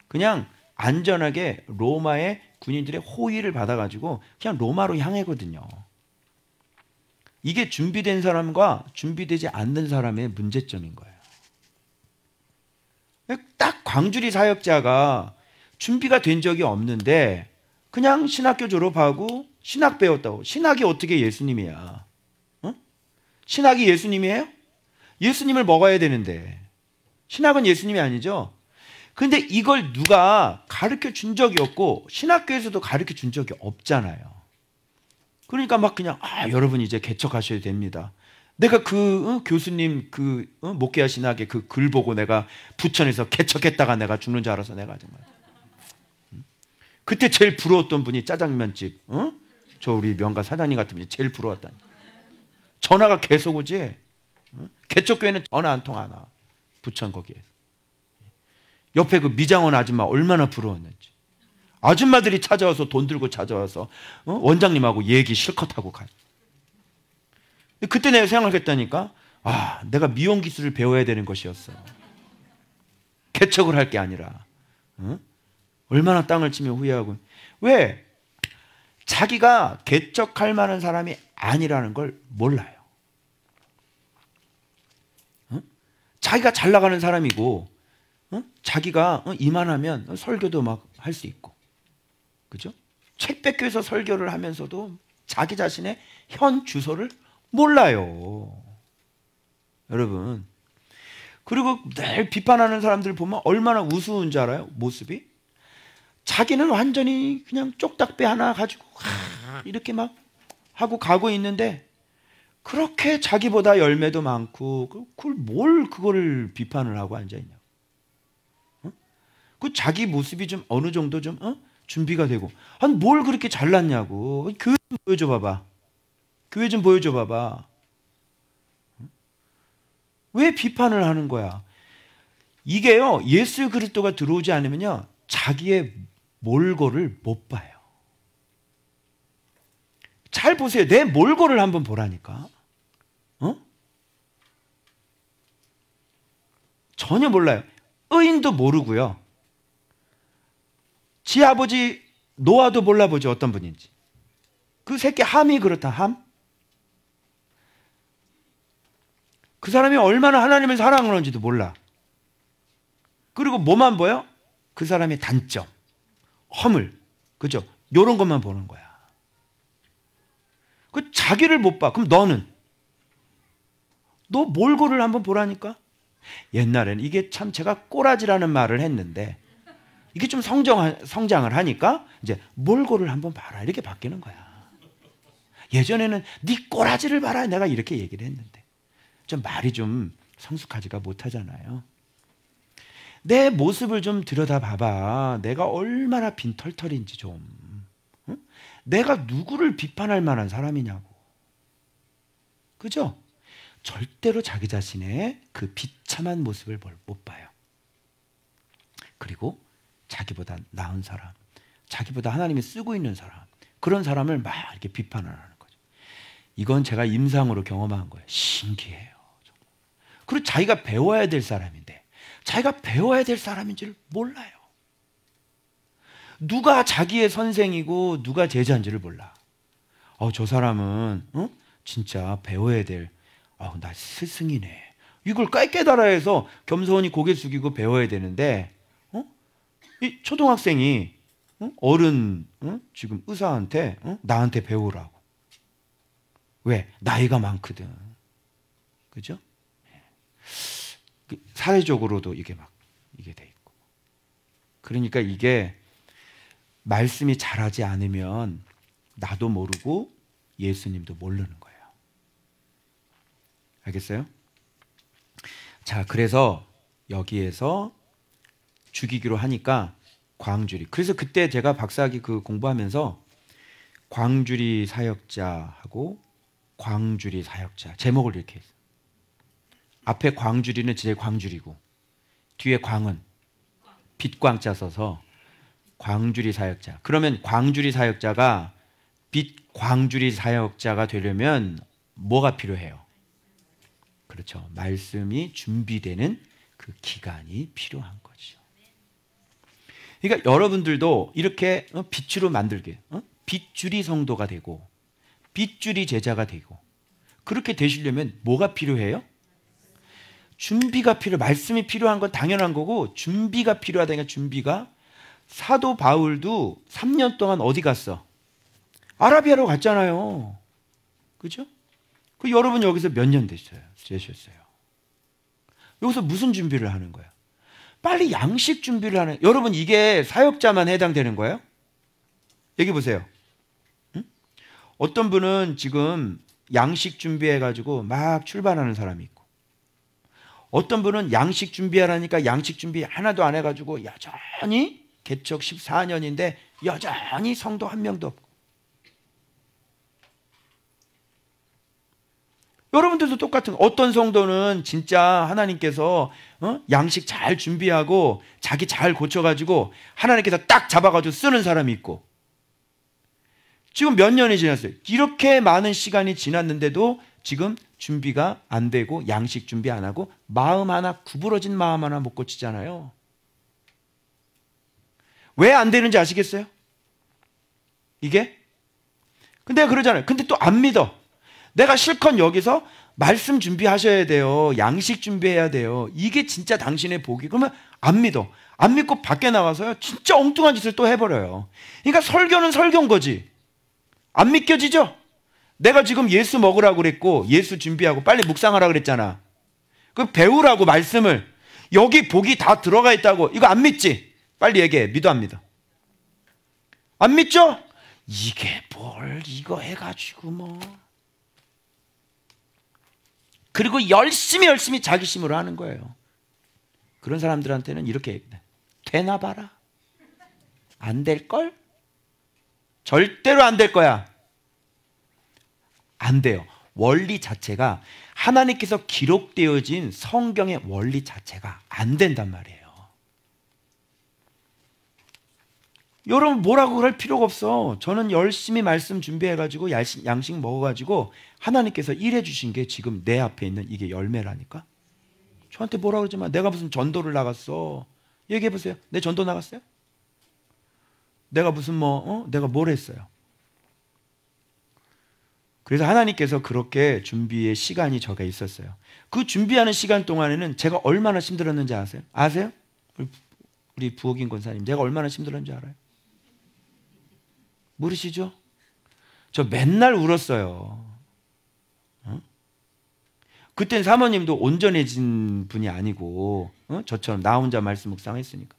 그냥 안전하게 로마의 군인들의 호의를 받아가지고 그냥 로마로 향하거든요. 이게 준비된 사람과 준비되지 않는 사람의 문제점인 거예요. 딱 광주리 사역자가 준비가 된 적이 없는데 그냥 신학교 졸업하고 신학 배웠다고. 신학이 어떻게 예수님이야? 신학이 예수님이에요? 예수님을 먹어야 되는데. 신학은 예수님이 아니죠. 근데 이걸 누가 가르쳐 준 적이 없고 신학교에서도 가르쳐 준 적이 없잖아요. 그러니까 막 그냥 여러분 이제 개척하셔야 됩니다. 내가 그 교수님 목회하 신학의 그 글 보고 내가 부천에서 개척했다가 내가 죽는 줄 알아서 내가 정말 그때 제일 부러웠던 분이 짜장면집 저 우리 명가 사장님 같은 분이 제일 부러웠다니. 전화가 계속 오지. 개척교회는 전화 한 통 안 와. 부천 거기에. 옆에 그 미장원 아줌마 얼마나 부러웠는지. 아줌마들이 찾아와서 돈 들고 찾아와서 원장님하고 얘기 실컷 하고 가요. 그때 내가 생각했다니까. 내가 미용 기술을 배워야 되는 것이었어. 개척을 할 게 아니라. 얼마나 땅을 치며 후회하고. 왜? 자기가 개척할 만한 사람이 아니라는 걸 몰라요. 자기가 잘 나가는 사람이고 자기가 이만하면 설교도 막 할 수 있고, 그죠? 책백교에서 설교를 하면서도 자기 자신의 현 주소를 몰라요. 여러분. 그리고 늘 비판하는 사람들 보면 얼마나 우스운 줄 알아요? 모습이. 자기는 완전히 그냥 쪽닥배 하나 가지고 이렇게 막 하고 가고 있는데 그렇게 자기보다 열매도 많고 그거를 비판을 하고 앉아있냐고. 그 자기 모습이 좀 어느 정도 좀 준비가 되고 뭘 그렇게 잘났냐고. 교회 좀 보여줘 봐봐. 교회 좀 보여줘 봐봐. 왜 비판을 하는 거야? 이게요, 예수 그리스도가 들어오지 않으면요 자기의 몰골을 못 봐요. 잘 보세요. 내 몰골을 한번 보라니까. 전혀 몰라요. 의인도 모르고요. 지 아버지 노아도 몰라보죠. 어떤 분인지. 그 새끼 함이 그렇다. 함. 그 사람이 얼마나 하나님을 사랑하는지도 몰라. 그리고 뭐만 보여? 그 사람의 단점, 허물, 그죠? 이런 것만 보는 거야. 그 자기를 못 봐. 그럼 너는? 너 몰골을 한번 보라니까? 옛날에는 이게 참 제가 꼬라지라는 말을 했는데 이게 좀 성장을 하니까 이제 몰골을 한번 봐라 이렇게 바뀌는 거야. 예전에는 네 꼬라지를 봐라 내가 이렇게 얘기를 했는데 좀 말이 좀 성숙하지가 못하잖아요. 내 모습을 좀 들여다봐봐. 내가 얼마나 빈털털인지 좀. 응? 내가 누구를 비판할 만한 사람이냐고. 그죠? 절대로 자기 자신의 그 비참한 모습을 못 봐요. 그리고 자기보다 나은 사람, 자기보다 하나님이 쓰고 있는 사람, 그런 사람을 막 이렇게 비판을 하는 거죠. 이건 제가 임상으로 경험한 거예요. 신기해요. 정말. 그리고 자기가 배워야 될 사람인데 자기가 배워야 될 사람인지를 몰라요. 누가 자기의 선생이고 누가 제자인지를 몰라. 저 사람은 진짜 배워야 될 나 스승이네. 이걸 깨달아야 해서 겸손히 고개 숙이고 배워야 되는데 이 초등학생이 어른 지금 의사한테 나한테 배우라고. 왜? 나이가 많거든. 그죠? 사회적으로도 이게 돼 있고. 그러니까 이게 말씀이 잘하지 않으면 나도 모르고 예수님도 모르는 거예요. 알겠어요? 자, 그래서 여기에서 죽이기로 하니까 광주리. 그래서 그때 제가 박사학위 공부하면서 광주리 사역자하고 광주리 사역자 제목을 이렇게 했어요. 앞에 광주리는 제 광주리고 뒤에 광은 빛광자 써서 광주리 사역자. 그러면 광주리 사역자가 빛광주리 사역자가 되려면 뭐가 필요해요? 그렇죠. 말씀이 준비되는 그 기간이 필요한 거죠. 그러니까 여러분들도 이렇게 빛으로 만들게 빛줄이 성도가 되고 빛줄이 제자가 되고 그렇게 되시려면 뭐가 필요해요? 준비가 말씀이 필요한 건 당연한 거고 준비가 필요하다니까. 준비가. 사도 바울도 3년 동안 어디 갔어? 아라비아로 갔잖아요. 그죠? 여러분 여기서 몇 년 되셨어요? 여기서 무슨 준비를 하는 거예요? 빨리 양식 준비를 하는. 여러분 이게 사역자만 해당되는 거예요? 얘기해 보세요. 응? 어떤 분은 지금 양식 준비해가지고 막 출발하는 사람이 있고, 어떤 분은 양식 준비하라니까 양식 준비 하나도 안 해가지고 여전히 개척 14년인데 여전히 성도 한 명도 없고. 여러분들도 똑같은 거. 어떤 성도는 진짜 하나님께서 양식 잘 준비하고 자기 잘 고쳐가지고 하나님께서 딱 잡아가지고 쓰는 사람이 있고, 지금 몇 년이 지났어요. 이렇게 많은 시간이 지났는데도 지금 준비가 안 되고 양식 준비 안 하고 마음 하나, 구부러진 마음 하나 못 고치잖아요. 왜 안 되는지 아시겠어요? 이게? 근데 그러잖아요. 근데 또 안 믿어. 내가 실컷 여기서 말씀 준비하셔야 돼요. 양식 준비해야 돼요. 이게 진짜 당신의 복이. 그러면 안 믿어. 안 믿고 밖에 나가서요, 진짜 엉뚱한 짓을 또 해버려요. 그러니까 설교는 설교인 거지. 안 믿겨지죠? 내가 지금 예수 먹으라고 그랬고 예수 준비하고 빨리 묵상하라고 그랬잖아. 그 배우라고 말씀을. 여기 복이 다 들어가 있다고. 이거 안 믿지? 빨리 얘기해. 믿어 안 믿어? 안 믿죠? 이게 뭘 이거 해가지고 뭐. 그리고 열심히 자기심으로 하는 거예요. 그런 사람들한테는 이렇게 얘기해. 되나 봐라. 안 될걸? 절대로 안 될 거야. 안 돼요. 원리 자체가, 하나님께서 기록되어진 성경의 원리 자체가 안 된단 말이에요. 여러분 뭐라고 그럴 필요가 없어. 저는 열심히 말씀 준비해가지고 양식 먹어가지고 하나님께서 일해 주신 게 지금 내 앞에 있는 이게 열매라니까. 저한테 뭐라 그러지 마. 내가 무슨 전도를 나갔어. 얘기해 보세요. 내 전도 나갔어요? 내가 무슨 내가 뭘 했어요? 그래서 하나님께서 그렇게 준비의 시간이 저게 있었어요. 그 준비하는 시간 동안에는 제가 얼마나 힘들었는지 아세요? 아세요? 우리 부옥인 권사님, 내가 얼마나 힘들었는지 알아요? 모르시죠? 저 맨날 울었어요. 그땐 사모님도 온전해진 분이 아니고 저처럼 나 혼자 말씀 묵상했으니까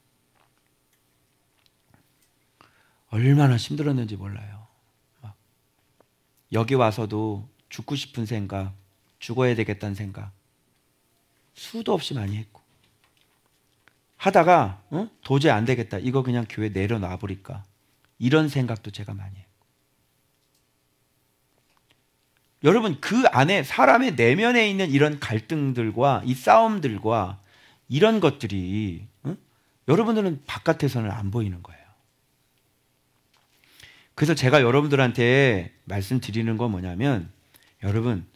얼마나 힘들었는지 몰라요. 여기 와서도 죽고 싶은 생각, 죽어야 되겠다는 생각 수도 없이 많이 했고, 하다가 도저히 안 되겠다, 이거 그냥 교회 내려놔 버릴까, 이런 생각도 제가 많이 했고. 여러분 그 안에 사람의 내면에 있는 이런 갈등들과 이 싸움들과 이런 것들이 여러분들은 바깥에서는 안 보이는 거예요. 그래서 제가 여러분들한테 말씀드리는 건 뭐냐면, 여러분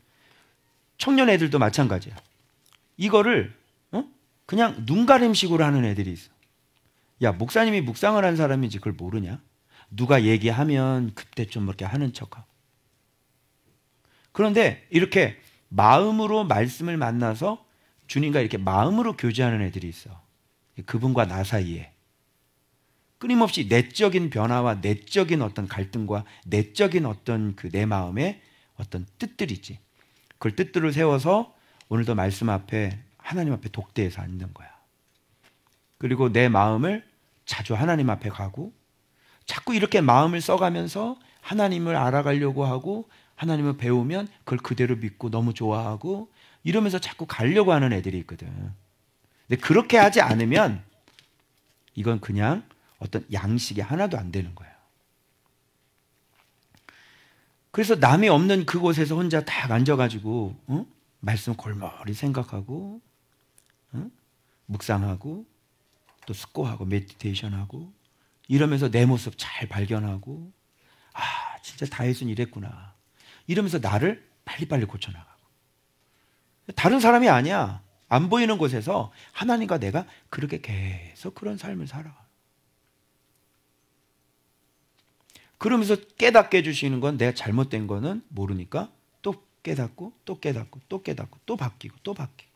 청년 애들도 마찬가지야. 이거를 그냥 눈가림식으로 하는 애들이 있어. 야, 목사님이 묵상을 한 사람인지 그걸 모르냐? 누가 얘기하면 그때 좀 이렇게 하는 척하고. 그런데 이렇게 마음으로 말씀을 만나서 주님과 이렇게 마음으로 교제하는 애들이 있어. 그분과 나 사이에 끊임없이 내적인 변화와 내적인 어떤 갈등과 내적인 어떤 그 내 마음의 어떤 뜻들이 있지. 그걸 뜻들을 세워서 오늘도 말씀 앞에, 하나님 앞에 독대해서 앉는 거야. 그리고 내 마음을 자주 하나님 앞에 가고, 자꾸 이렇게 마음을 써가면서 하나님을 알아가려고 하고, 하나님을 배우면 그걸 그대로 믿고 너무 좋아하고, 이러면서 자꾸 가려고 하는 애들이 있거든. 근데 그렇게 하지 않으면 이건 그냥 어떤 양식이 하나도 안 되는 거예요. 그래서 남이 없는 그곳에서 혼자 딱 앉아가지고 말씀 골머리 생각하고 묵상하고 또 숙고하고 메디테이션하고 이러면서 내 모습 잘 발견하고, 아 진짜 다윗은 이랬구나 이러면서 나를 빨리빨리 고쳐나가고. 다른 사람이 아니야. 안 보이는 곳에서 하나님과 내가 그렇게 계속 그런 삶을 살아가. 그러면서 깨닫게 해주시는 건, 내가 잘못된 거는 모르니까 또 깨닫고 또 깨닫고 또 깨닫고 또 바뀌고 또 바뀌고.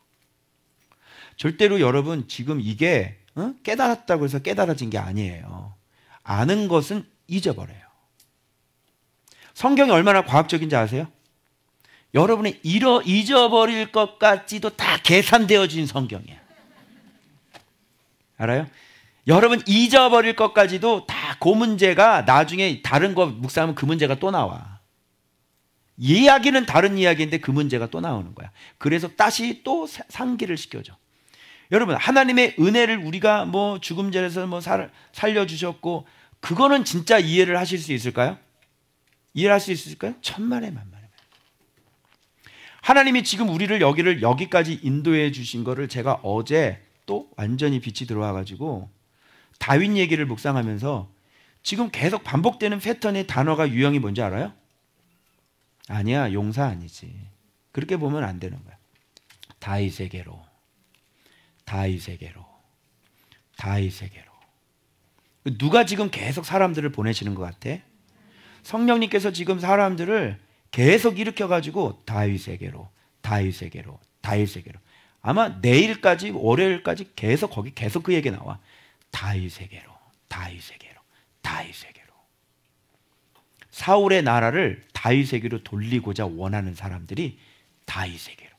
절대로 여러분 지금 이게 깨달았다고 해서 깨달아진 게 아니에요. 아는 것은 잊어버려요. 성경이 얼마나 과학적인지 아세요? 여러분이 잊어버릴 것까지도 다 계산되어진 성경이에요. 알아요? 여러분 잊어버릴 것까지도 다 그 문제가 나중에 다른 거 묵상하면 그 문제가 또 나와. 이야기는 다른 이야기인데 그 문제가 또 나오는 거야. 그래서 다시 또 상기를 시켜줘. 여러분 하나님의 은혜를 우리가 뭐 죽음전에서 뭐 살려주셨고 그거는 진짜 이해를 하실 수 있을까요? 이해를 할 수 있을까요? 천만의 만만의. 하나님이 지금 우리를 여기까지 인도해 주신 거를 제가 어제 또 완전히 빛이 들어와 가지고 다윗 얘기를 묵상하면서 지금 계속 반복되는 패턴의 단어가 유형이 뭔지 알아요? 아니야, 용사 아니지. 그렇게 보면 안 되는 거야. 다윗에게로, 다윗에게로, 다윗에게로. 누가 지금 계속 사람들을 보내시는 것 같아? 성령님께서 지금 사람들을 계속 일으켜가지고 다윗에게로, 다윗에게로, 다윗에게로. 아마 내일까지, 월요일까지 계속 거기 계속 그 얘기 나와. 다윗에게로, 다윗에게로, 다윗에게로. 사울의 나라를 다윗에게로 돌리고자 원하는 사람들이 다윗에게로.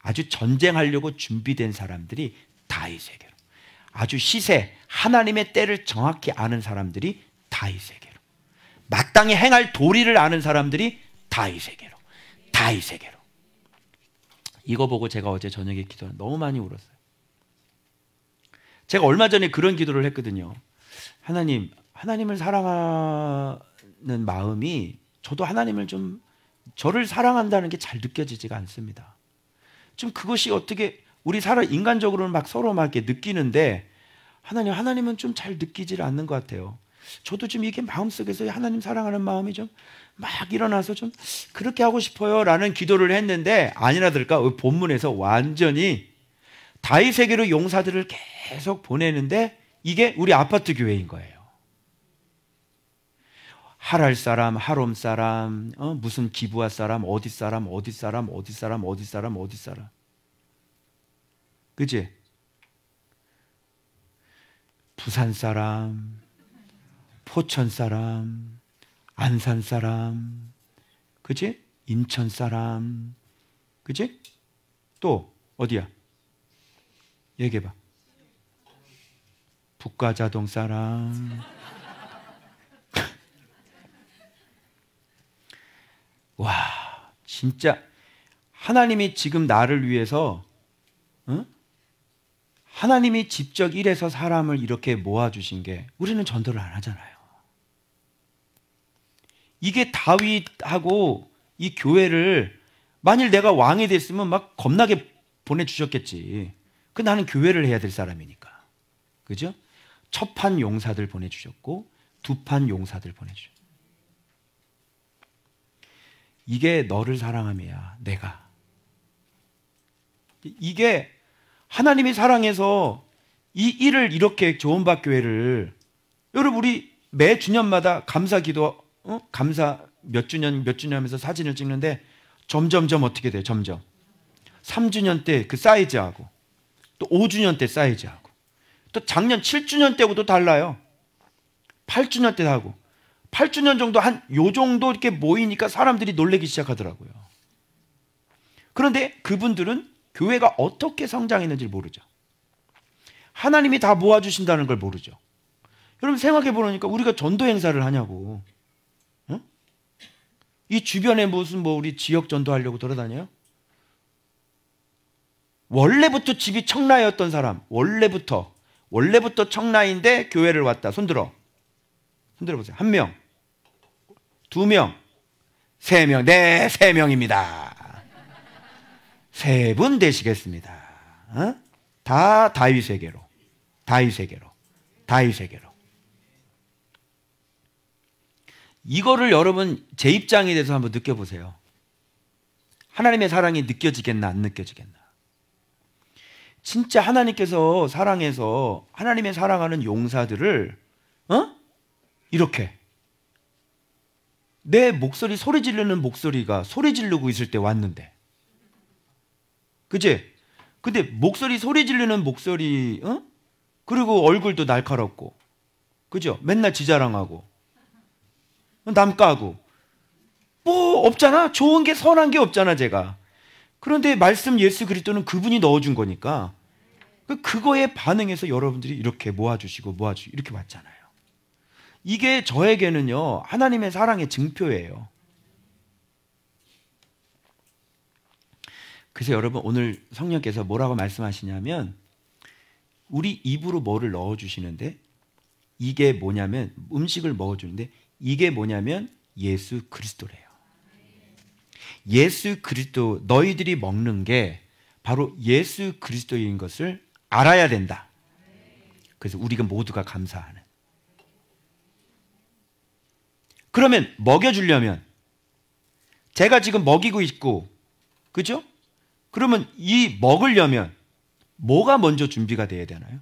아주 전쟁하려고 준비된 사람들이 다윗에게로. 아주 시세, 하나님의 때를 정확히 아는 사람들이 다윗에게로. 마땅히 행할 도리를 아는 사람들이 다윗에게로. 다윗에게로. 이거 보고 제가 어제 저녁에 기도는 너무 많이 울었어요. 제가 얼마 전에 그런 기도를 했거든요. 하나님을 사랑하는 마음이 저도 하나님을 좀 저를 사랑한다는 게 잘 느껴지지가 않습니다. 좀 그것이 어떻게 우리 인간적으로는 막 서로 막 이렇게 느끼는데 하나님은 좀 잘 느끼질 않는 것 같아요. 저도 좀 이게 마음속에서 하나님 사랑하는 마음이 좀 막 일어나서 좀 그렇게 하고 싶어요 라는 기도를 했는데 아니나 들까 본문에서 완전히 다윗에게로 용사들을 계속 보내는데 이게 우리 아파트 교회인 거예요. 하랄 사람, 하롬 사람, 무슨 기부아 사람, 어디 사람, 어디 사람, 어디 사람, 어디 사람, 어디 사람. 그치? 부산 사람, 포천 사람, 안산 사람, 그치? 인천 사람, 그치? 또 어디야? 얘기해봐. 북가자동 사람. 와, 진짜 하나님이 지금 나를 위해서 하나님이 직접 일해서 사람을 이렇게 모아주신 게 우리는 전도를 안 하잖아요. 이게 다윗하고 이 교회를 만일 내가 왕이 됐으면 막 겁나게 보내주셨겠지. 나는 교회를 해야 될 사람이니까. 그죠? 첫 판 용사들 보내주셨고 두 판 용사들 보내주셨고 이게 너를 사랑함이야. 내가. 이게 하나님이 사랑해서 이 일을 이렇게 좋은밭 교회를 여러분 우리 매 주년마다 감사기도 감사 몇 주년 하면서 사진을 찍는데 점점점 어떻게 돼요? 점점 3주년 때 그 사이즈하고 또 5주년 때 사이즈하고 또 작년 7주년 때하고도 달라요. 8주년 때 하고 8주년 정도 한 요 정도 이렇게 모이니까 사람들이 놀라기 시작하더라고요. 그런데 그분들은 교회가 어떻게 성장했는지 모르죠. 하나님이 다 모아주신다는 걸 모르죠. 여러분 생각해 보니까 우리가 전도 행사를 하냐고. 이 주변에 무슨 우리 지역 전도하려고 돌아다녀요? 원래부터 집이 청라였던 사람, 원래부터 청라인데 교회를 왔다. 손들어 보세요. 1명, 2명, 3명. 네, 3명입니다. 3분 되시겠습니다. 다 다윗에게로. 이거를 여러분 제 입장에 대해서 한번 느껴보세요. 하나님의 사랑이 느껴지겠나 안 느껴지겠나. 진짜 하나님께서 사랑해서 하나님의 사랑하는 용사들을 이렇게 내 목소리 소리 지르는 목소리가 소리 지르고 있을 때 왔는데 그치? 근데 목소리 소리 지르는 목소리 그리고 얼굴도 날카롭고 그죠? 맨날 지자랑하고 남 까고 뭐 없잖아. 좋은 게 선한 게 없잖아 제가. 그런데 말씀 예수 그리스도는 그분이 넣어준 거니까 그거에 반응해서 여러분들이 이렇게 모아주시고 이렇게 왔잖아요. 이게 저에게는요 하나님의 사랑의 증표예요. 그래서 여러분 오늘 성령께서 뭐라고 말씀하시냐면 우리 입으로 뭐를 넣어주시는데 이게 뭐냐면 음식을 먹어주는데 이게 뭐냐면 예수 그리스도래요. 예수 그리스도 너희들이 먹는 게 바로 예수 그리스도인 것을 알아야 된다. 그래서 우리가 모두가 감사하는. 그러면 먹여주려면 제가 지금 먹이고 있고 그죠? 그러면 이 먹으려면 뭐가 먼저 준비가 돼야 되나요?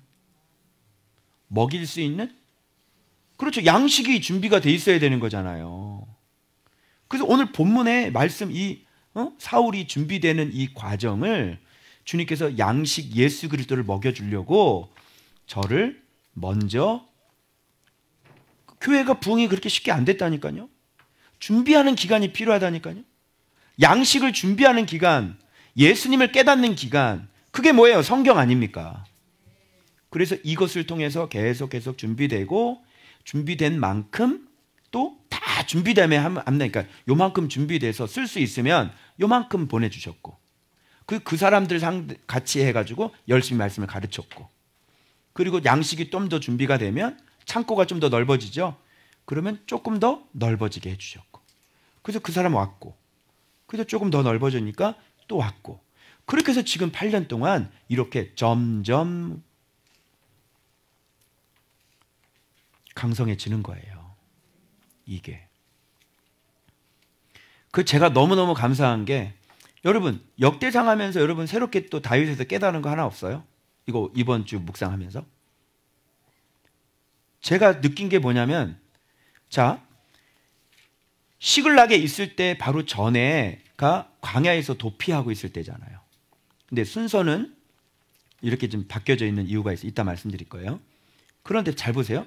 먹일 수 있는? 그렇죠. 양식이 준비가 돼 있어야 되는 거잖아요. 그래서 오늘 본문의 말씀 사울이 준비되는 이 과정을 주님께서 양식 예수 그리스도를 먹여주려고 저를 먼저 교회가 부흥이 그렇게 쉽게 안 됐다니까요. 준비하는 기간이 필요하다니까요. 양식을 준비하는 기간, 예수님을 깨닫는 기간, 그게 뭐예요? 성경 아닙니까? 그래서 이것을 통해서 계속 준비되고 준비된 만큼 또 다 준비되면 그러니까 요만큼 준비돼서 쓸 수 있으면 요만큼 보내주셨고 그 사람들 같이 해가지고 열심히 말씀을 가르쳤고 그리고 양식이 좀 더 준비가 되면 창고가 좀 더 넓어지죠. 그러면 조금 더 넓어지게 해주셨고 그래서 그 사람 왔고 그래서 조금 더 넓어지니까 또 왔고 그렇게 해서 지금 8년 동안 이렇게 점점 강성해지는 거예요. 이게 제가 너무너무 감사한 게 여러분 역대상 하면서 여러분 새롭게 또 다윗에서 깨달은 거 하나 없어요? 이거 이번 주 묵상하면서 제가 느낀 게 뭐냐면 자 시글락에 있을 때 바로 전에가 광야에서 도피하고 있을 때잖아요. 근데 순서는 이렇게 좀 바뀌어져 있는 이유가 있어요. 이따 말씀드릴 거예요. 그런데 잘 보세요.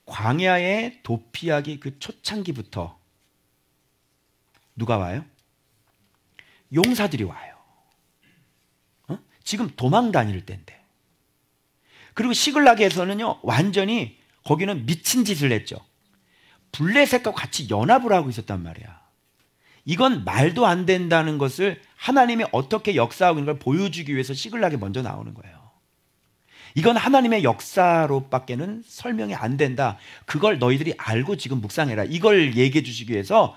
광야에 도피하기 그 초창기부터 누가 와요? 용사들이 와요. 지금 도망 다닐 때인데. 그리고 시글락에서는요 완전히 거기는 미친 짓을 했죠. 블레셋과 같이 연합을 하고 있었단 말이야. 이건 말도 안 된다는 것을 하나님이 어떻게 역사하고 있는 걸 보여주기 위해서 시글락에 먼저 나오는 거예요. 이건 하나님의 역사로밖에는 설명이 안 된다. 그걸 너희들이 알고 지금 묵상해라. 이걸 얘기해 주시기 위해서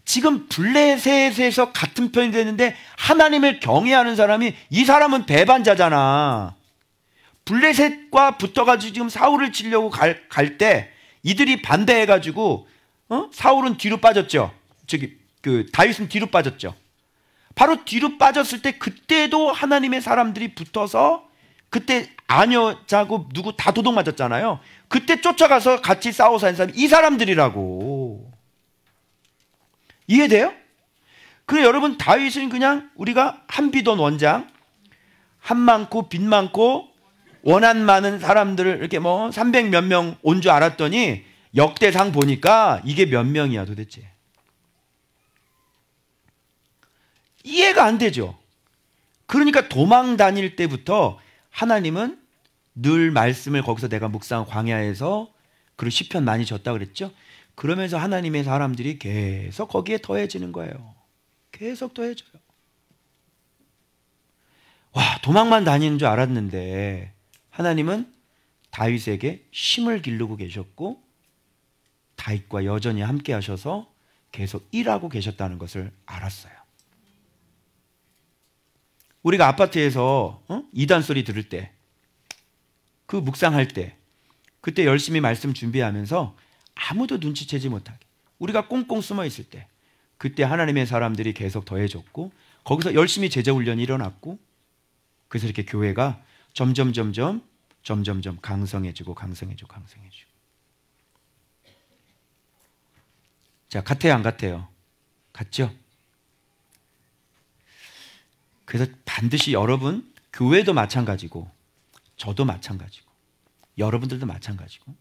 지금 블레셋에서 같은 편이 되는데 하나님을 경외하는 사람이 이 사람은 배반자잖아. 블레셋과 붙어가지고 지금 사울을 치려고 갈 때 이들이 반대해가지고 사울은 뒤로 빠졌죠. 다윗은 뒤로 빠졌죠. 바로 뒤로 빠졌을 때 그때도 하나님의 사람들이 붙어서 그때 아녀자고 누구 다 도둑 맞았잖아요. 그때 쫓아가서 같이 싸워서 한 사람이 이 사람들이라고. 이해돼요? 그래 여러분 다윗은 그냥 우리가 한비돈 원장 한 많고 빚 많고 원한 많은 사람들을 이렇게 300 몇 명 온 줄 알았더니 역대상 보니까 이게 몇 명이야 도대체. 이해가 안 되죠. 그러니까 도망 다닐 때부터 하나님은 늘 말씀을 거기서 내가 묵상 광야에서 그리고 시편 많이 줬다 그랬죠. 그러면서 하나님의 사람들이 계속 거기에 더해지는 거예요. 계속 더해져요. 와 도망만 다니는 줄 알았는데 하나님은 다윗에게 힘을 기르고 계셨고 다윗과 여전히 함께 하셔서 계속 일하고 계셨다는 것을 알았어요. 우리가 아파트에서 이단 소리 들을 때 그 묵상할 때 그때 열심히 말씀 준비하면서 아무도 눈치채지 못하게 우리가 꽁꽁 숨어 있을 때 그때 하나님의 사람들이 계속 더해졌고 거기서 열심히 제자훈련이 일어났고 그래서 이렇게 교회가 점점 강성해지고. 자, 같아요, 안 같아요? 같죠? 그래서 반드시 여러분, 교회도 마찬가지고, 저도 마찬가지고, 여러분들도 마찬가지고,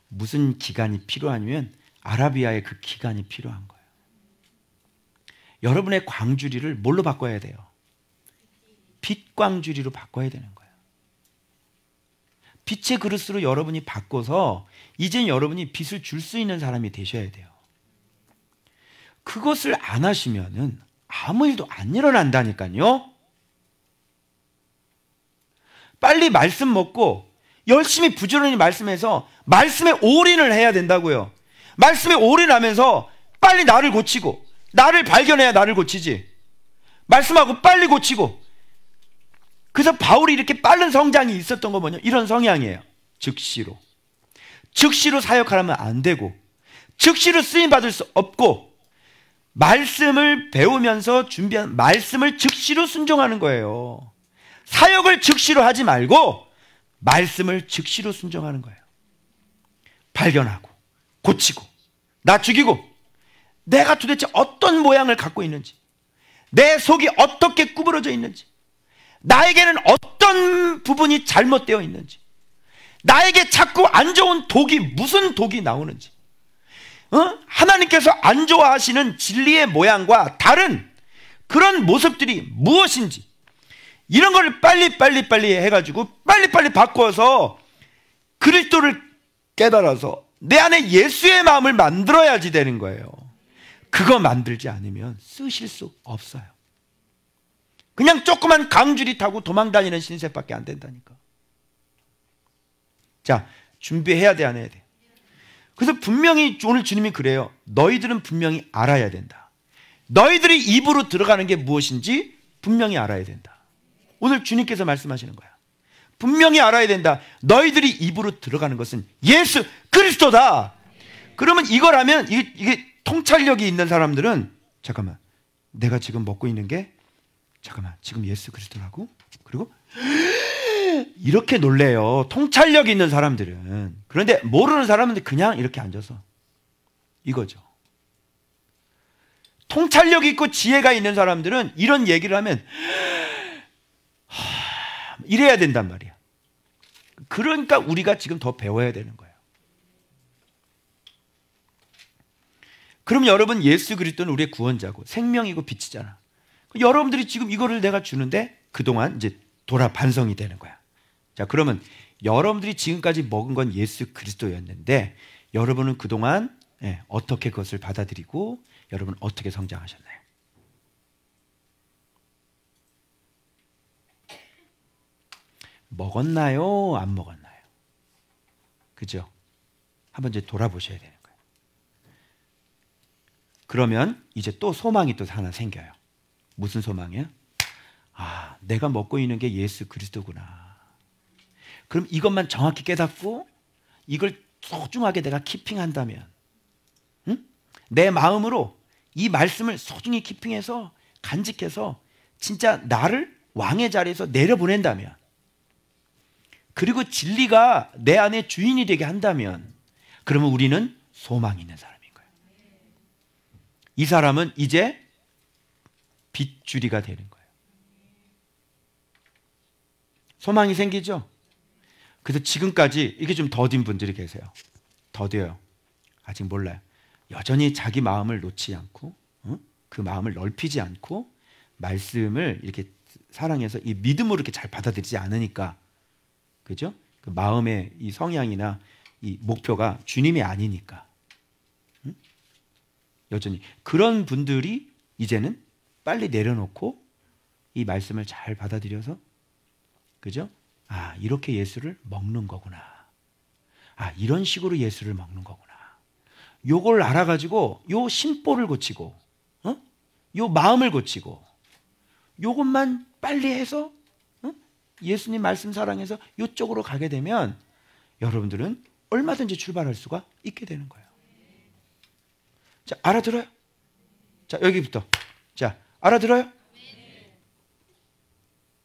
무슨 기간이 필요하냐면 아라비아의 그 기간이 필요한 거예요. 여러분의 광주리를 뭘로 바꿔야 돼요? 빛 광주리로 바꿔야 되는 거예요. 빛의 그릇으로 여러분이 바꿔서 이젠 여러분이 빛을 줄 수 있는 사람이 되셔야 돼요. 그것을 안 하시면은 아무 일도 안 일어난다니까요. 빨리 말씀 먹고 열심히 부지런히 말씀해서 말씀에 올인을 해야 된다고요. 말씀에 올인하면서 빨리 나를 고치고, 나를 발견해야 나를 고치지. 말씀하고 빨리 고치고. 그래서 바울이 이렇게 빠른 성장이 있었던 거 뭐냐? 이런 성향이에요. 즉시로 사역하려면 안 되고, 즉시로 쓰임받을 수 없고, 말씀을 배우면서 준비한 말씀을 즉시로 순종하는 거예요. 사역을 즉시로 하지 말고 말씀을 즉시로 순종하는 거예요. 발견하고 고치고 나 죽이고 내가 도대체 어떤 모양을 갖고 있는지, 내 속이 어떻게 구부러져 있는지, 나에게는 어떤 부분이 잘못되어 있는지, 나에게 자꾸 안 좋은 독이 무슨 독이 나오는지, 하나님께서 안 좋아하시는 진리의 모양과 다른 그런 모습들이 무엇인지, 이런 걸 빨리 해가지고 빨리 바꿔서 그리스도를 깨달아서 내 안에 예수의 마음을 만들어야지 되는 거예요. 그거 만들지 않으면 쓰실 수 없어요. 그냥 조그만 강줄이 타고 도망다니는 신세밖에 안 된다니까. 자, 준비해야 돼, 안 해야 돼? 그래서 분명히 오늘 주님이 그래요. 너희들은 분명히 알아야 된다. 너희들이 입으로 들어가는 게 무엇인지 분명히 알아야 된다. 오늘 주님께서 말씀하시는 거야. 분명히 알아야 된다. 너희들이 입으로 들어가는 것은 예수 그리스도다. 그러면 이걸 하면 이게 통찰력이 있는 사람들은, 잠깐만, 내가 지금 먹고 있는 게, 잠깐만, 지금 예수 그리스도라고? 그리고 이렇게 놀래요. 통찰력 있는 사람들은. 그런데 모르는 사람은 그냥 이렇게 앉아서 이거죠. 통찰력 있고 지혜가 있는 사람들은 이런 얘기를 하면 이래야 된단 말이야. 그러니까 우리가 지금 더 배워야 되는 거예요. 그럼 여러분, 예수 그리스도는 우리의 구원자고 생명이고 빛이잖아. 여러분들이 지금 이거를 내가 주는데 그동안 이제 돌아 반성이 되는 거야. 자, 그러면 여러분들이 지금까지 먹은 건 예수 그리스도였는데 여러분은 그동안 어떻게 그것을 받아들이고 여러분 어떻게 성장하셨나요? 먹었나요? 안 먹었나요? 그죠? 한번 이제 돌아보셔야 되는 거예요. 그러면 이제 또 소망이 또 하나 생겨요. 무슨 소망이에요? 아, 내가 먹고 있는 게 예수 그리스도구나. 그럼 이것만 정확히 깨닫고 이걸 소중하게 내가 키핑한다면, 내 마음으로 이 말씀을 소중히 키핑해서 간직해서 진짜 나를 왕의 자리에서 내려보낸다면, 그리고 진리가 내 안에 주인이 되게 한다면, 그러면 우리는 소망이 있는 사람인 거예요. 이 사람은 이제 빗줄이가 되는 거예요. 소망이 생기죠? 그래서 지금까지 이게 좀 더딘 분들이 계세요. 더뎌요. 아직 몰라요. 여전히 자기 마음을 놓지 않고, 그 마음을 넓히지 않고 말씀을 이렇게 사랑해서 이 믿음으로 이렇게 잘 받아들이지 않으니까, 그죠? 그 마음의 이 성향이나 이 목표가 주님이 아니니까, 여전히 그런 분들이 이제는 빨리 내려놓고 이 말씀을 잘 받아들여서, 그죠? 아, 이렇게 예수를 먹는 거구나. 아, 이런 식으로 예수를 먹는 거구나. 요걸 알아가지고 요 심보를 고치고, 요 마음을 고치고, 요것만 빨리 해서 예수님 말씀 사랑해서 요쪽으로 가게 되면 여러분들은 얼마든지 출발할 수가 있게 되는 거예요. 자, 알아들어요? 자, 여기부터. 자, 알아들어요?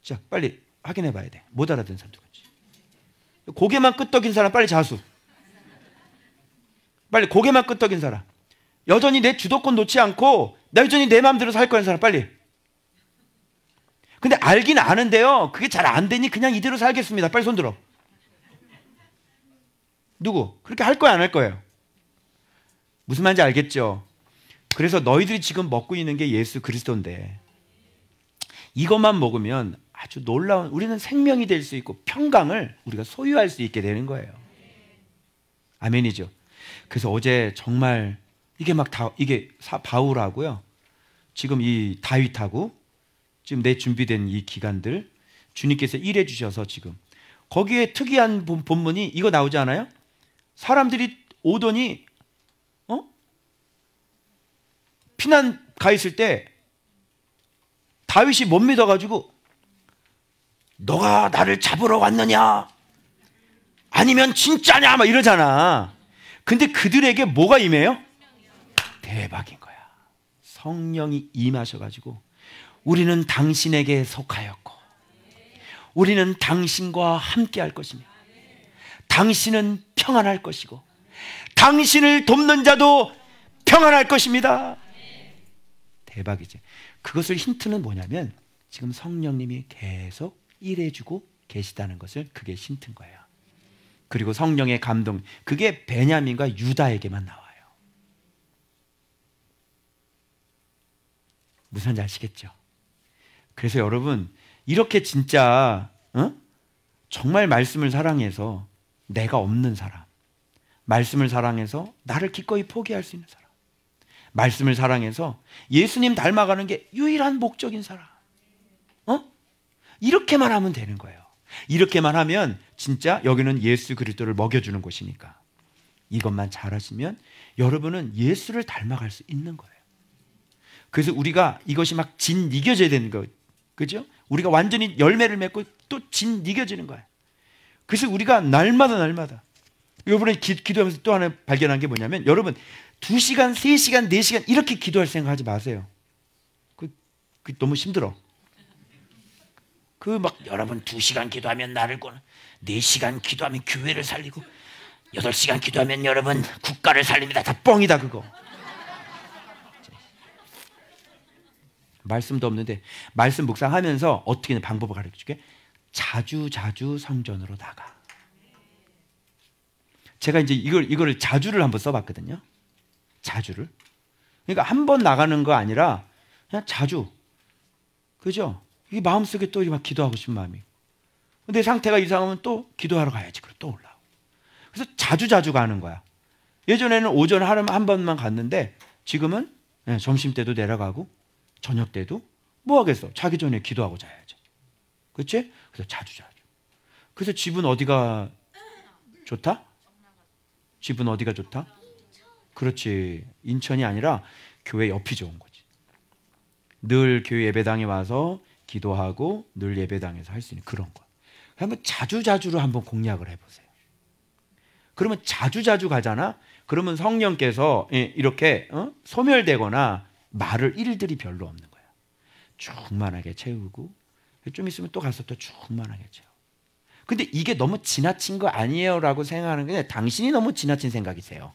자, 빨리 확인해 봐야 돼. 못 알아듣는 사람 누군지. 고개만 끄덕인 사람 빨리 자수. 빨리 고개만 끄덕인 사람. 여전히 내 주도권 놓지 않고 여전히 내 마음대로 살 거는 사람 빨리. 근데 알긴 아는데요, 그게 잘 안 되니 그냥 이대로 살겠습니다. 빨리 손 들어. 누구? 그렇게 할 거야, 안 할 거예요? 무슨 말인지 알겠죠? 그래서 너희들이 지금 먹고 있는 게 예수 그리스도인데 이것만 먹으면 아주 놀라운, 우리는 생명이 될 수 있고 평강을 우리가 소유할 수 있게 되는 거예요. 아멘이죠. 그래서 어제 정말 이게 막 이게 바울하고요, 지금 이 다윗하고 지금 내 준비된 이 기간들 주님께서 일해 주셔서 지금 거기에 특이한 본문이 이거 나오지 않아요? 사람들이 오더니 피난 가 있을 때 다윗이 못 믿어가지고 너가 나를 잡으러 왔느냐? 아니면 진짜냐? 막 이러잖아. 근데 그들에게 뭐가 임해요? 대박인 거야. 성령이 임하셔가지고 우리는 당신에게 속하였고 우리는 당신과 함께 할 것이며 당신은 평안할 것이고 당신을 돕는 자도 평안할 것입니다. 대박이지. 그것을 힌트는 뭐냐면 지금 성령님이 계속 일해주고 계시다는 것을, 그게 힌트인 거예요. 그리고 성령의 감동, 그게 베냐민과 유다에게만 나와요. 무슨 말인지 아시겠죠? 그래서 여러분 이렇게 진짜 정말 말씀을 사랑해서 내가 없는 사람, 말씀을 사랑해서 나를 기꺼이 포기할 수 있는 사람, 말씀을 사랑해서 예수님 닮아가는 게 유일한 목적인 사람, 이렇게만 하면 되는 거예요. 이렇게만 하면 진짜 여기는 예수 그리스도를 먹여주는 곳이니까 이것만 잘하시면 여러분은 예수를 닮아갈 수 있는 거예요. 그래서 우리가 이것이 막 짓이겨져야 되는 거, 그죠? 우리가 완전히 열매를 맺고 또 짓이겨지는 거예요. 그래서 우리가 날마다 이번에 기도하면서 또 하나 발견한 게 뭐냐면, 여러분 2시간, 3시간, 4시간 이렇게 기도할 생각하지 마세요. 그 너무 힘들어. 여러분 2시간 기도하면 나를 구원, 4시간 기도하면 교회를 살리고 8시간 기도하면 여러분 국가를 살립니다. 다 뻥이다 그거. 말씀도 없는데 말씀 묵상하면서 어떻게 하는 방법을 가르쳐줄게. 자주 성전으로 나가. 제가 이제 이거를 자주를 한번 써봤거든요. 자주를. 그러니까 한 번 나가는 거 아니라 그냥 자주. 그죠? 이 마음속에 또 막 기도하고 싶은 마음이. 근데 상태가 이상하면 또 기도하러 가야지. 그리고 또 올라오고. 그래서 자주 가는 거야. 예전에는 오전 하루에 한 번만 갔는데 지금은 점심 때도 내려가고 저녁 때도 뭐 하겠어? 자기 전에 기도하고 자야지. 그렇지? 그래서 자주. 그래서 집은 어디가 좋다? 집은 어디가 좋다? 그렇지. 인천이 아니라 교회 옆이 좋은 거지. 늘 교회 예배당에 와서 기도하고 늘 예배당에서 할 수 있는 그런 거. 한번 자주로 한번 공략을 해보세요. 그러면 자주 가잖아? 그러면 성령께서 이렇게 소멸되거나 말을 일들이 별로 없는 거야. 충만하게 채우고 좀 있으면 또 가서 또 충만하게 채워. 근데 이게 너무 지나친 거 아니에요? 라고 생각하는 게 당신이 너무 지나친 생각이세요.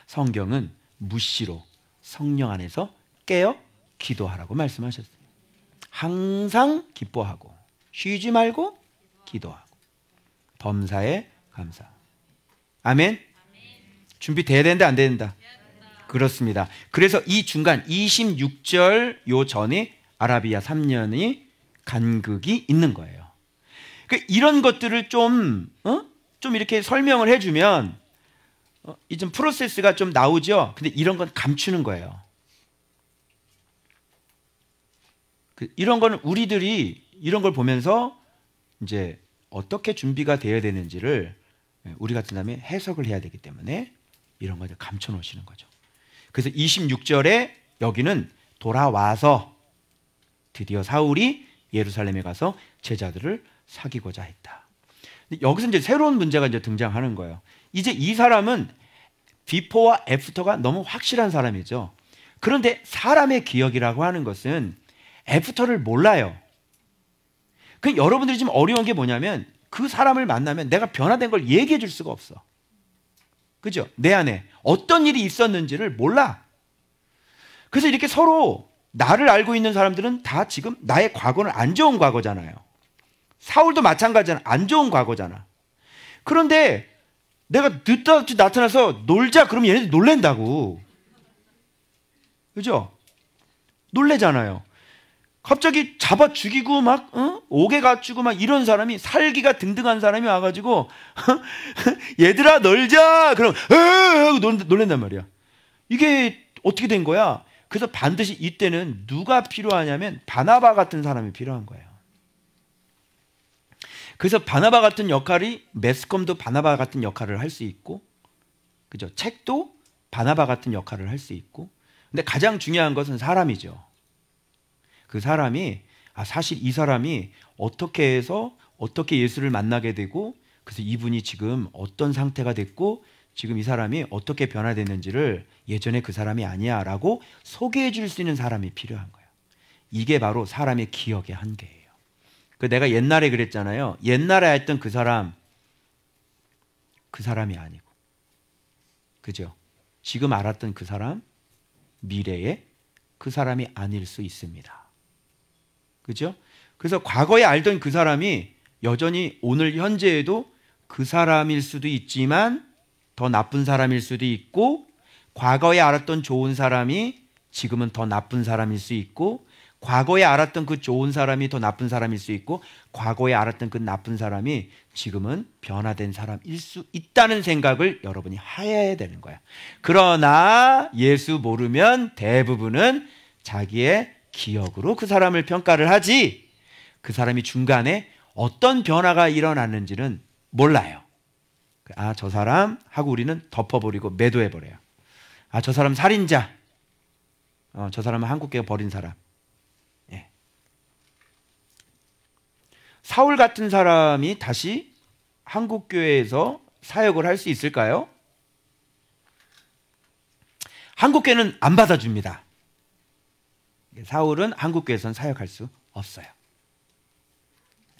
성경은 무시로 성령 안에서 깨어 기도하라고 말씀하셨어요. 항상 기뻐하고 쉬지 말고 기도하고 범사에 감사. 아멘. 준비돼야 된다 안 된다? 그렇습니다. 그래서 이 중간 26절 요 전에 아라비아 3년이 간극이 있는 거예요. 이런 것들을 좀 이렇게 설명을 해주면 이 좀 프로세스가 좀 나오죠. 근데 이런 건 감추는 거예요. 이런 거는 우리들이 이런 걸 보면서 이제 어떻게 준비가 되어야 되는지를 우리 같은 사람이 해석을 해야 되기 때문에 이런 걸 감춰 놓으시는 거죠. 그래서 26절에 여기는 돌아와서 드디어 사울이 예루살렘에 가서 제자들을 사귀고자 했다. 여기서 이제 새로운 문제가 이제 등장하는 거예요. 이제 이 사람은 비포와 애프터가 너무 확실한 사람이죠. 그런데 사람의 기억이라고 하는 것은 애프터를 몰라요. 여러분들이 지금 어려운 게 뭐냐면 그 사람을 만나면 내가 변화된 걸 얘기해 줄 수가 없어. 그죠? 내 안에 어떤 일이 있었는지를 몰라. 그래서 이렇게 서로 나를 알고 있는 사람들은 다 지금 나의 과거는 안 좋은 과거잖아요. 사울도 마찬가지잖아. 안 좋은 과거잖아. 그런데 내가 늦다 나타나서 놀자 그러면 얘네들 놀랜다고. 그죠? 놀래잖아요. 갑자기 잡아 죽이고 막 옥에 갇히고 막 이런 사람이, 살기가 등등한 사람이 와가지고 얘들아 놀자 그럼 놀랜단 말이야. 이게 어떻게 된 거야? 그래서 반드시 이때는 누가 필요하냐면 바나바 같은 사람이 필요한 거예요. 그래서 바나바 같은 역할이, 매스컴도 바나바 같은 역할을 할 수 있고, 그죠? 책도 바나바 같은 역할을 할 수 있고, 근데 가장 중요한 것은 사람이죠. 그 사람이, 사실 이 사람이 어떻게 해서 어떻게 예수를 만나게 되고, 그래서 이분이 지금 어떤 상태가 됐고 지금 이 사람이 어떻게 변화됐는지를 예전에 그 사람이 아니야 라고 소개해 줄 수 있는 사람이 필요한 거예요. 이게 바로 사람의 기억의 한계예요. 내가 옛날에 그랬잖아요. 옛날에 했던 그 사람이 아니고, 그죠? 지금 알았던 그 사람, 미래에 그 사람이 아닐 수 있습니다. 그죠? 그래서 과거에 알던 그 사람이 여전히 오늘 현재에도 그 사람일 수도 있지만 더 나쁜 사람일 수도 있고, 과거에 알았던 좋은 사람이 지금은 더 나쁜 사람일 수 있고, 과거에 알았던 그 좋은 사람이 더 나쁜 사람일 수 있고, 과거에 알았던 그 나쁜 사람이 지금은 변화된 사람일 수 있다는 생각을 여러분이 해야 되는 거야. 그러나 예수 모르면 대부분은 자기의 기억으로 그 사람을 평가를 하지, 그 사람이 중간에 어떤 변화가 일어났는지는 몰라요. 저 사람 하고 우리는 덮어버리고 매도해버려요. 저 사람 살인자, 저 사람은 한국교회 버린 사람. 예. 사울 같은 사람이 다시 한국교회에서 사역을 할 수 있을까요? 한국교회는 안 받아줍니다. 사울은 한국교회에서는 사역할 수 없어요.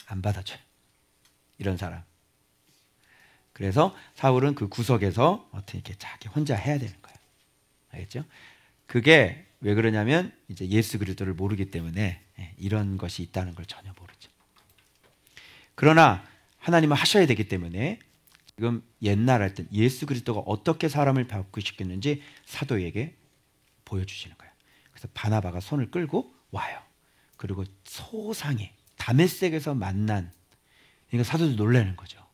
안 받아줘요, 이런 사람. 그래서 사울은 그 구석에서 어떻게 자기 혼자 해야 되는 거예요. 알겠죠? 그게 왜 그러냐면 이제 예수 그리스도를 모르기 때문에 이런 것이 있다는 걸 전혀 모르죠. 그러나 하나님은 하셔야 되기 때문에 지금 옛날 할 때 예수 그리스도가 어떻게 사람을 바꾸시켰는지 사도에게 보여주시는 거예요. 그래서 바나바가 손을 끌고 와요. 그리고 소상히 다메섹에서 만난, 그러니까 사도들 놀라는 거죠.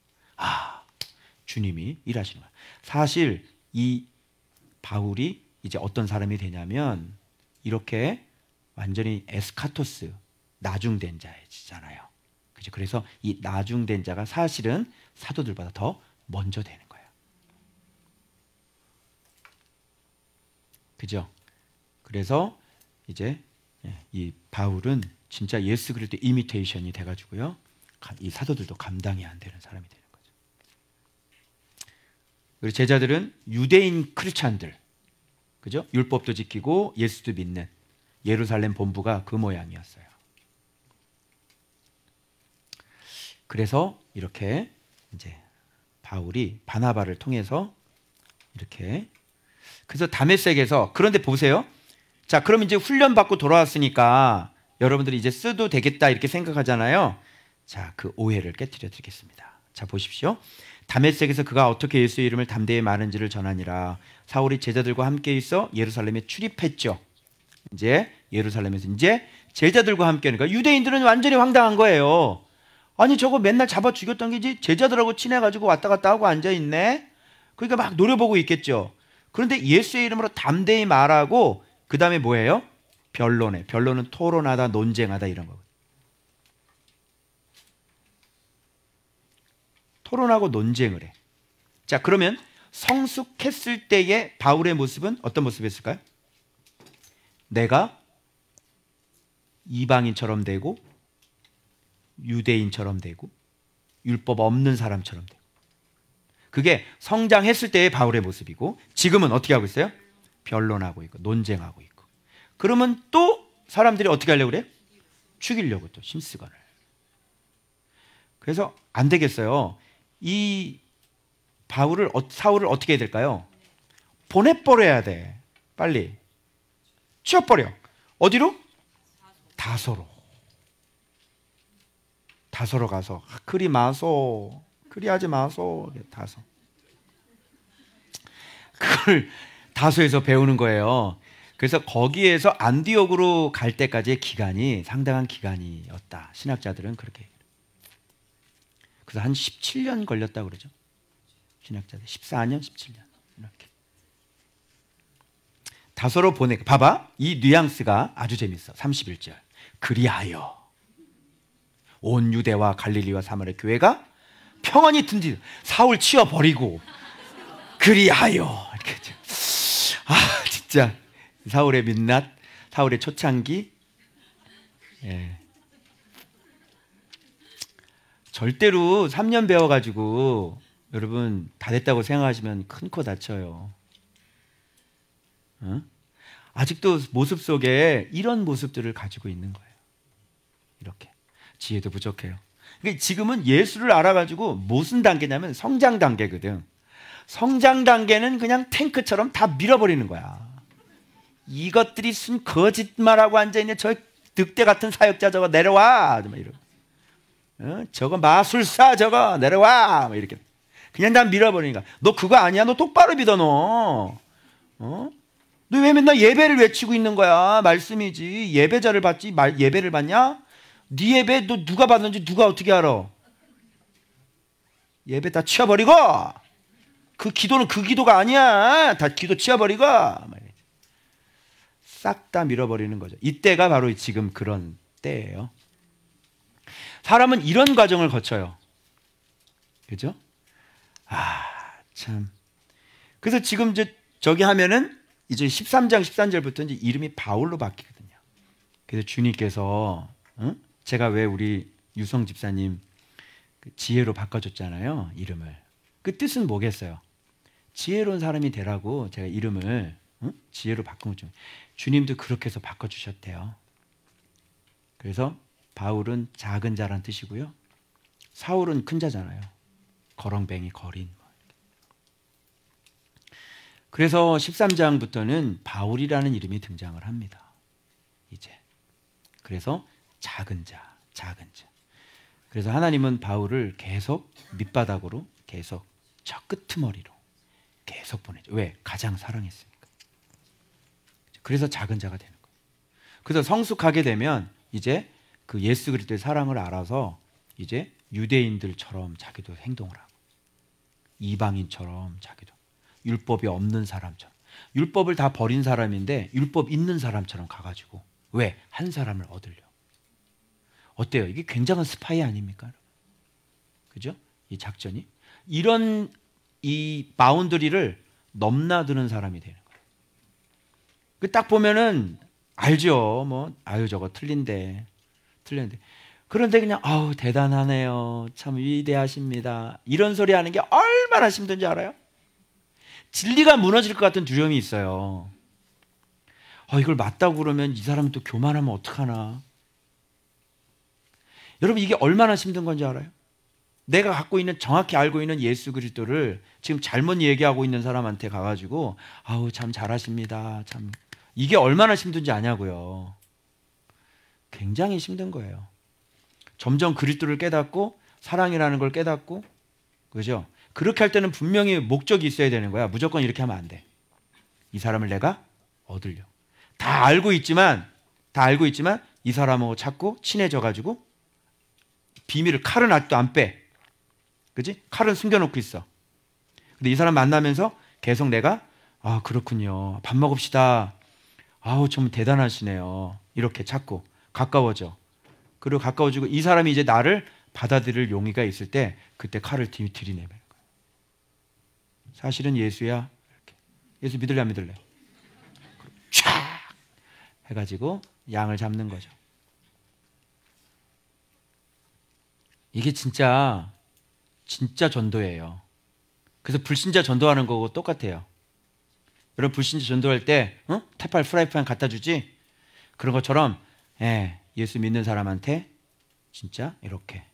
주님이 일하시는 거예요. 사실 이 바울이 이제 어떤 사람이 되냐면 이렇게 완전히 에스카토스, 나중된 자잖아요. 그죠? 그래서 이 나중된 자가 사실은 사도들보다 더 먼저 되는 거예요. 그죠? 그래서 이제 이 바울은 진짜 예수 그리스도 이미테이션이 돼가지고요, 이 사도들도 감당이 안 되는 사람이 되는 거죠. 그리고 제자들은 유대인 크리스찬들, 그죠? 율법도 지키고 예수도 믿는 예루살렘 본부가 그 모양이었어요. 그래서 이렇게 이제 바울이 바나바를 통해서 이렇게, 그래서 다메섹에서, 그런데 보세요. 자, 그럼 이제 훈련 받고 돌아왔으니까 여러분들이 이제 써도 되겠다 이렇게 생각하잖아요. 자, 그 오해를 깨뜨려 드리겠습니다. 자, 보십시오. 다메섹에서 그가 어떻게 예수의 이름을 담대히 말한지를 전하니라. 사울이 제자들과 함께 있어 예루살렘에 출입했죠. 이제 예루살렘에서 이제 제자들과 함께 하니까 유대인들은 완전히 황당한 거예요. 아니, 저거 맨날 잡아 죽였던 게 이제 제자들하고 친해가지고 왔다 갔다 하고 앉아있네. 그러니까 막 노려보고 있겠죠. 그런데 예수의 이름으로 담대히 말하고 그 다음에 뭐예요? 변론해. 변론은 토론하다, 논쟁하다 이런 거거든요. 토론하고 논쟁을 해. 자, 그러면 성숙했을 때의 바울의 모습은 어떤 모습이었을까요? 내가 이방인처럼 되고 유대인처럼 되고 율법 없는 사람처럼 되고, 그게 성장했을 때의 바울의 모습이고, 지금은 어떻게 하고 있어요? 변론하고 있고 논쟁하고 있고. 그러면 또 사람들이 어떻게 하려고 그래요? 죽이려고 또 힘쓰거늘. 그래서 안 되겠어요. 이 사울을 어떻게 해야 될까요? 보내버려야 돼. 빨리 치워버려. 어디로? 다소로 가서 그리 마소, 그리 하지 마소. 다소. 그걸 다소에서 배우는 거예요. 그래서 거기에서 안디옥으로 갈 때까지의 기간이 상당한 기간이었다. 신학자들은 그렇게 얘기해요. 그래서 한 17년 걸렸다고 그러죠. 신학자들 14년, 17년 이렇게. 다소로 보내. 봐봐, 이 뉘앙스가 아주 재밌어. 31절. 그리하여 온 유대와 갈릴리와 사마리아 교회가 평안히 든지 사울 치워버리고 그리하여 이렇게. 아 진짜 사울의 민낯, 사울의 초창기. 예. 절대로 3년 배워가지고 여러분 다 됐다고 생각하시면 큰 코 다쳐요. 어? 아직도 모습 속에 이런 모습들을 가지고 있는 거예요. 이렇게 지혜도 부족해요. 그러니까 지금은 예수를 알아가지고 무슨 단계냐면 성장 단계거든. 성장 단계는 그냥 탱크처럼 다 밀어버리는 거야. 이것들이 순 거짓말하고 앉아있는 저 늑대 같은 사역자 저거 내려와, 막 이러고. 저거 마술사 저거 내려와, 막 이렇게 그냥 다 밀어버리니까. 너 그거 아니야? 너 똑바로 믿어 너. 너 왜 맨날 예배를 외치고 있는 거야? 말씀이지. 예배자를 받지 예배를 받냐? 네 예배 너 누가 받는지 누가 어떻게 알아? 예배 다 치워버리고, 그 기도는 그 기도가 아니야. 다 기도 치워버리고 싹 다 밀어버리는 거죠. 이때가 바로 지금 그런 때예요. 사람은 이런 과정을 거쳐요. 그죠? 아, 참. 그래서 지금 이제 저기 하면은 이제 13장 13절부터 이제 이름이 바울로 바뀌거든요. 그래서 주님께서 제가 왜 우리 유성 집사님 그 지혜로 바꿔줬잖아요. 이름을. 그 뜻은 뭐겠어요? 지혜로운 사람이 되라고 제가 이름을 지혜로 바꾼 거죠. 주님도 그렇게 해서 바꿔주셨대요. 그래서 바울은 작은 자란 뜻이고요. 사울은 큰 자잖아요. 거렁뱅이, 거린. 그래서 13장부터는 바울이라는 이름이 등장을 합니다. 이제. 그래서 작은 자, 작은 자. 그래서 하나님은 바울을 계속 밑바닥으로 계속 저 끄트머리로 계속 보내죠. 왜? 가장 사랑했으니까. 그래서 작은 자가 되는 거예요. 그래서 성숙하게 되면 이제 그 예수 그리스도의 사랑을 알아서 이제 유대인들처럼 자기도 행동을 하고, 이방인처럼 자기도, 율법이 없는 사람처럼, 율법을 다 버린 사람인데 율법 있는 사람처럼 가가지고, 왜? 한 사람을 얻으려. 어때요? 이게 굉장한 스파이 아닙니까? 그죠? 이 작전이 이런 이 바운더리를 넘나드는 사람이 되는 거예요. 그 딱 보면은 알죠. 뭐 아유 저거 틀린데. 그런데 그냥 아우 대단하네요. 참 위대하십니다. 이런 소리 하는 게 얼마나 힘든지 알아요? 진리가 무너질 것 같은 두려움이 있어요. 이걸 맞다고 그러면 이 사람이 또 교만하면 어떡하나. 여러분 이게 얼마나 힘든 건지 알아요? 내가 갖고 있는, 정확히 알고 있는 예수 그리스도를 지금 잘못 얘기하고 있는 사람한테 가가지고 아우 참 잘하십니다. 참 이게 얼마나 힘든지 아냐고요. 굉장히 힘든 거예요. 점점 그리스도를 깨닫고 사랑이라는 걸 깨닫고, 그죠? 그렇게 할 때는 분명히 목적이 있어야 되는 거야. 무조건 이렇게 하면 안 돼. 이 사람을 내가 얻으려. 다 알고 있지만 이 사람하고 자꾸 친해져가지고 비밀을, 칼은 아직도 안 빼. 그지? 칼은 숨겨놓고 있어. 근데 이 사람 만나면서 계속 내가 아 그렇군요. 밥 먹읍시다. 아우 좀 대단하시네요. 이렇게 자꾸 가까워져. 그리고 가까워지고 이 사람이 이제 나를 받아들일 용의가 있을 때 그때 칼을 들이내는 거야. 사실은 예수야. 이렇게. 예수 믿을래 안 믿을래? 촥 해가지고 양을 잡는 거죠. 이게 진짜 전도예요. 그래서 불신자 전도하는 거고 똑같아요. 여러분 불신자 전도할 때 테팔 프라이팬 갖다 주지? 그런 것처럼 예수 믿는 사람한테 진짜 이렇게,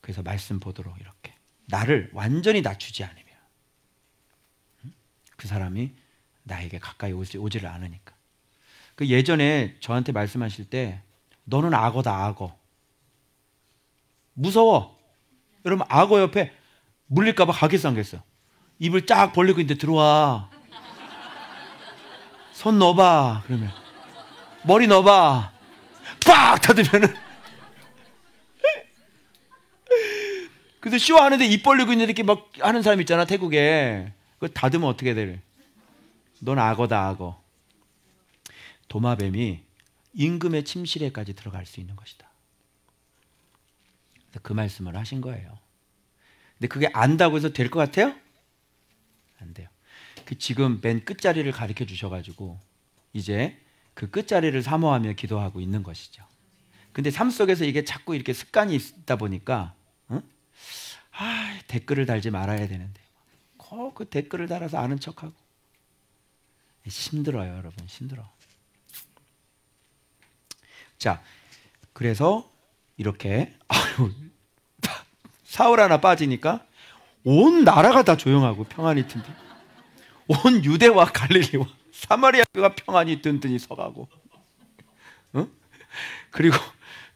그래서 말씀 보도록 이렇게 나를 완전히 낮추지 않으면 그 사람이 나에게 가까이 오지를 않으니까. 그 예전에 저한테 말씀하실 때 너는 악어다 악어. 무서워. 여러분 악어 옆에 물릴까 봐 가겠어 안 가겠어? 입을 쫙 벌리고 있는데 들어와. 손 넣어봐. 그러면 머리 넣어봐. 빡 닫으면은 그래서 쇼하는데 입 벌리고 있는데 이렇게 막 하는 사람 있잖아, 태국에. 그거 닫으면 어떻게 돼? 넌 악어다, 악어. 도마뱀이 임금의 침실에까지 들어갈 수 있는 것이다. 그 말씀을 하신 거예요. 근데 그게 안다고 해서 될 것 같아요? 안 돼요. 그 지금 맨 끝자리를 가르쳐 주셔가지고 이제 그 끝자리를 사모하며 기도하고 있는 것이죠. 근데 삶 속에서 이게 자꾸 이렇게 습관이 있다 보니까 댓글을 달지 말아야 되는데 그 댓글을 달아서 아는 척하고 힘들어요, 여러분. 힘들어. 자, 그래서 이렇게 사울 하나 빠지니까 온 나라가 다 조용하고 평안히 든든. 온 유대와 갈릴리와 사마리아가 평안히 든든히 서가고. 응? 그리고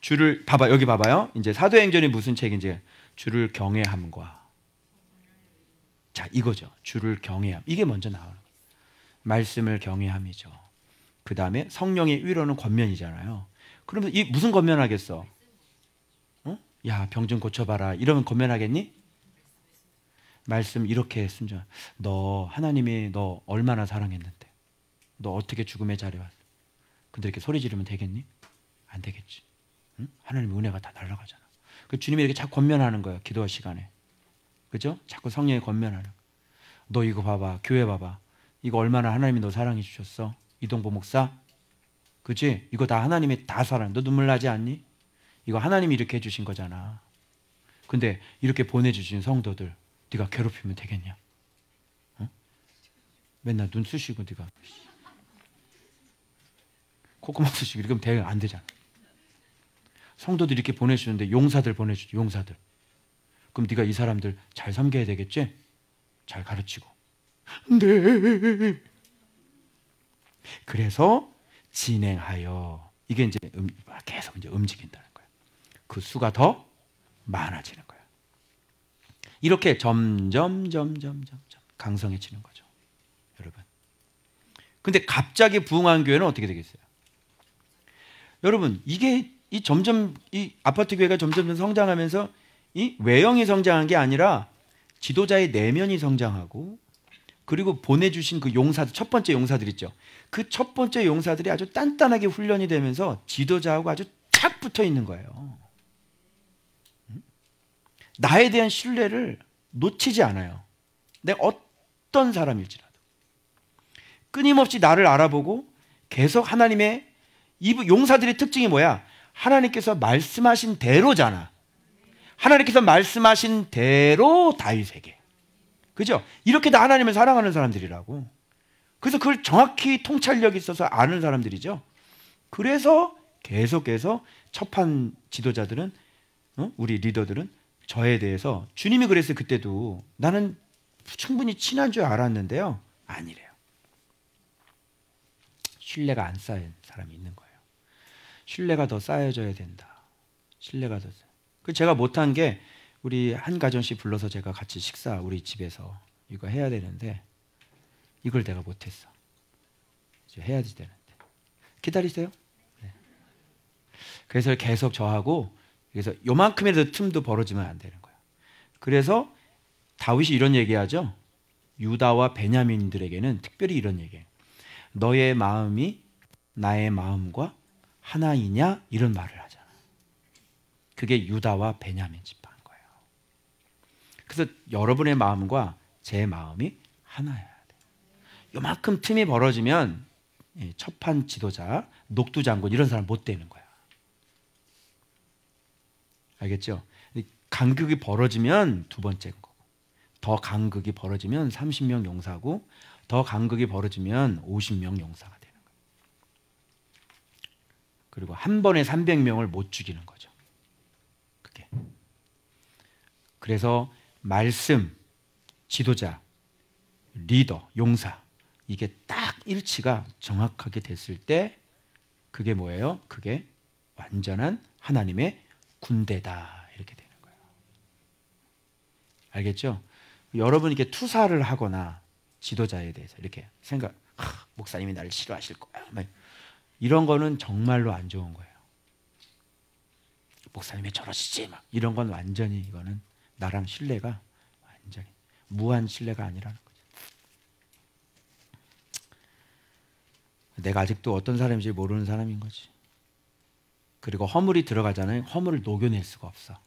주를 봐봐, 여기 봐봐요. 이제 사도행전이 무슨 책인지. 주를 경외함과. 자, 이거죠. 주를 경외함. 이게 먼저 나오는 거예요. 말씀을 경외함이죠. 그 다음에 성령의 위로는 권면이잖아요. 그러면 이 무슨 권면하겠어? 야, 병 좀 고쳐봐라. 이러면 권면하겠니? 말씀 이렇게 순전. 너 하나님이 너 얼마나 사랑했는데 너 어떻게 죽음의 자리에 왔어? 근데 이렇게 소리 지르면 되겠니? 안 되겠지. 응? 하나님의 은혜가 다 날아가잖아. 그 주님이 이렇게 자꾸 권면하는 거예요. 기도 시간에. 그죠? 자꾸 성령이 권면하는 거예요. 너 이거 봐봐. 교회 봐봐. 이거 얼마나 하나님이 너 사랑해 주셨어? 이동보 목사? 그치? 이거 다 하나님이 다 사랑. 너 눈물 나지 않니? 이거 하나님이 이렇게 해주신 거잖아. 근데 이렇게 보내주신 성도들 네가 괴롭히면 되겠냐? 어? 맨날 눈 쑤시고 네가 콧구멍 쑤시고 이러면 대응 안 되잖아. 성도들 이렇게 보내주는데 용사들 보내주죠. 용사들. 그럼 네가 이 사람들 잘 섬겨야 되겠지? 잘 가르치고. 네. 그래서 진행하여 이게 이제 계속 이제 움직인다는 거예요. 그 수가 더 많아지는 거예요. 이렇게 점점 강성해지는 거죠, 여러분. 근데 갑자기 부흥한 교회는 어떻게 되겠어요? 여러분, 이게 이 아파트 교회가 점점 성장하면서 이 외형이 성장한 게 아니라 지도자의 내면이 성장하고 그리고 보내주신 그 용사들, 첫 번째 용사들 있죠. 그 첫 번째 용사들이 아주 단단하게 훈련이 되면서 지도자하고 아주 착 붙어 있는 거예요. 나에 대한 신뢰를 놓치지 않아요. 내가 어떤 사람일지라도. 끊임없이 나를 알아보고 계속 하나님의 이 용사들의 특징이 뭐야? 하나님께서 말씀하신 대로잖아. 하나님께서 말씀하신 대로 다윗에게. 그죠? 이렇게 다 하나님을 사랑하는 사람들이라고. 그래서 그걸 정확히 통찰력이 있어서 아는 사람들이죠. 그래서 계속해서 첫판 지도자들은 우리 리더들은 저에 대해서 주님이 그랬어요. 그때도 나는 충분히 친한 줄 알았는데요. 아니래요. 신뢰가 안 쌓인 사람이 있는 거예요. 신뢰가 더 쌓여져야 된다. 신뢰가 더. 그 제가 못한 게 우리 한 가정씩 불러서 제가 같이 식사 우리 집에서 이거 해야 되는데 이걸 내가 못했어. 이제 해야지 되는데 기다리세요. 네. 그래서 계속 저하고 그래서 요만큼이라도 틈도 벌어지면 안 되는 거예요. 그래서 다윗이 이런 얘기하죠. 유다와 베냐민들에게는 특별히 이런 얘기해요. 너의 마음이 나의 마음과 하나이냐? 이런 말을 하잖아. 그게 유다와 베냐민 지파인 거예요. 그래서 여러분의 마음과 제 마음이 하나여야 돼. 요만큼 틈이 벌어지면 첫판 지도자, 녹두장군 이런 사람 못 되는 거야. 알겠죠? 간극이 벌어지면 두 번째인 거고 더 간극이 벌어지면 30명 용사고 더 간극이 벌어지면 50명 용사가 되는 거예요. 그리고 한 번에 300명을 못 죽이는 거죠. 그게. 그래서 말씀, 지도자, 리더, 용사 이게 딱 일치가 정확하게 됐을 때 그게 뭐예요? 그게 완전한 하나님의 군대다 이렇게 되는 거예요. 알겠죠? 여러분이 이렇게 투사를 하거나 지도자에 대해서 이렇게 생각, 목사님이 나를 싫어하실 거야, 이런 거는 정말로 안 좋은 거예요. 목사님이 저러시지 막 이런 건 완전히 이거는 나랑 신뢰가 완전히 무한 신뢰가 아니라는 거죠. 내가 아직도 어떤 사람인지 모르는 사람인 거지. 그리고 허물이 들어가잖아요. 허물을 녹여낼 수가 없어.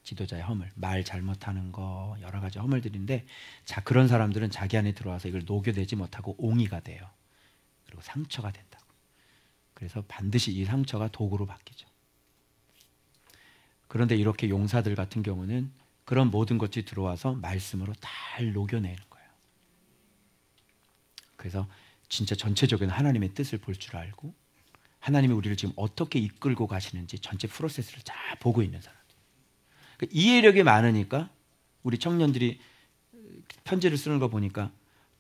지도자의 허물, 말 잘못하는 거 여러 가지 허물들인데, 자, 그런 사람들은 자기 안에 들어와서 이걸 녹여내지 못하고 옹이가 돼요. 그리고 상처가 된다고. 그래서 반드시 이 상처가 독으로 바뀌죠. 그런데 이렇게 용사들 같은 경우는 그런 모든 것들이 들어와서 말씀으로 잘 녹여내는 거예요. 그래서 진짜 전체적인 하나님의 뜻을 볼 줄 알고 하나님이 우리를 지금 어떻게 이끌고 가시는지 전체 프로세스를 잘 보고 있는 사람. 이해력이 많으니까 우리 청년들이 편지를 쓰는 거 보니까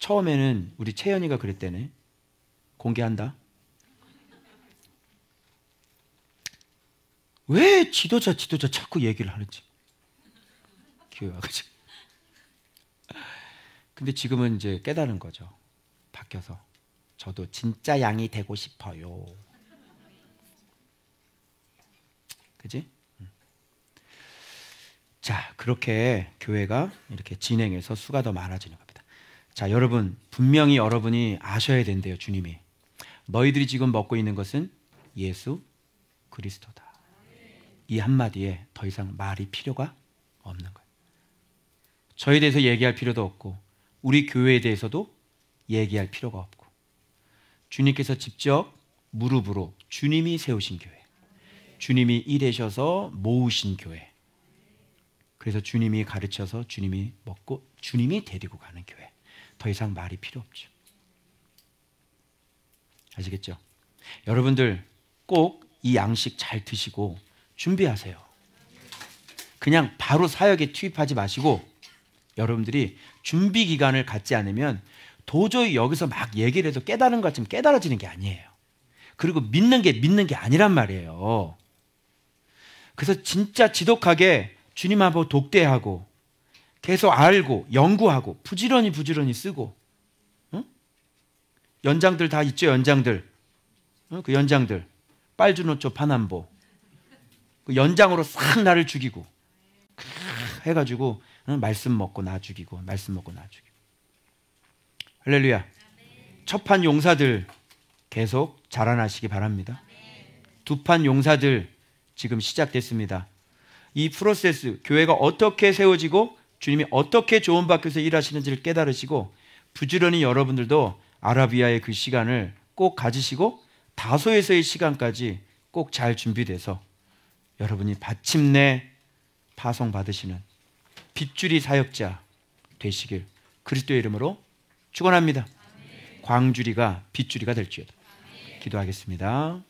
처음에는 우리 채연이가 그랬대네. 공개한다. 왜 지도자 자꾸 얘기를 하는지. 교회 와가지고. 근데 지금은 이제 깨달은 거죠. 바뀌어서. 저도 진짜 양이 되고 싶어요. 그지? 자, 그렇게 교회가 이렇게 진행해서 수가 더 많아지는 겁니다. 자, 여러분, 분명히 여러분이 아셔야 된대요. 주님이 너희들이 지금 먹고 있는 것은 예수 그리스도다. 이 한마디에 더 이상 말이 필요가 없는 거예요. 저에 대해서 얘기할 필요도 없고 우리 교회에 대해서도 얘기할 필요가 없고, 주님께서 직접 무릎으로 주님이 세우신 교회, 주님이 일하셔서 모으신 교회, 그래서 주님이 가르쳐서 주님이 먹고 주님이 데리고 가는 교회. 더 이상 말이 필요 없죠. 아시겠죠? 여러분들 꼭 이 양식 잘 드시고 준비하세요. 그냥 바로 사역에 투입하지 마시고 여러분들이 준비 기간을 갖지 않으면 도저히 여기서 막 얘기를 해도 깨달은 것 같지만 깨달아지는 게 아니에요. 그리고 믿는 게 아니란 말이에요. 그래서 진짜 지독하게 주님 앞에 독대하고 계속 알고 연구하고 부지런히 쓰고, 응? 연장들 다 있죠. 연장들, 응? 그 연장들 빨주노초 파남보 그 연장으로 싹 나를 죽이고 해가지고, 응? 말씀 먹고 나 죽이고 말씀 먹고 나 죽이고. 할렐루야. 첫판 용사들 계속 자라나시기 바랍니다. 두판 용사들 지금 시작됐습니다. 이 프로세스, 교회가 어떻게 세워지고 주님이 어떻게 좋은 밖에서 일하시는지를 깨달으시고 부지런히 여러분들도 아라비아의 그 시간을 꼭 가지시고 다소에서의 시간까지 꼭 잘 준비돼서 여러분이 마침내 파송 받으시는 빗줄이 사역자 되시길 그리스도의 이름으로 축원합니다. 광주리가 빗줄이가 될지어다. 기도하겠습니다.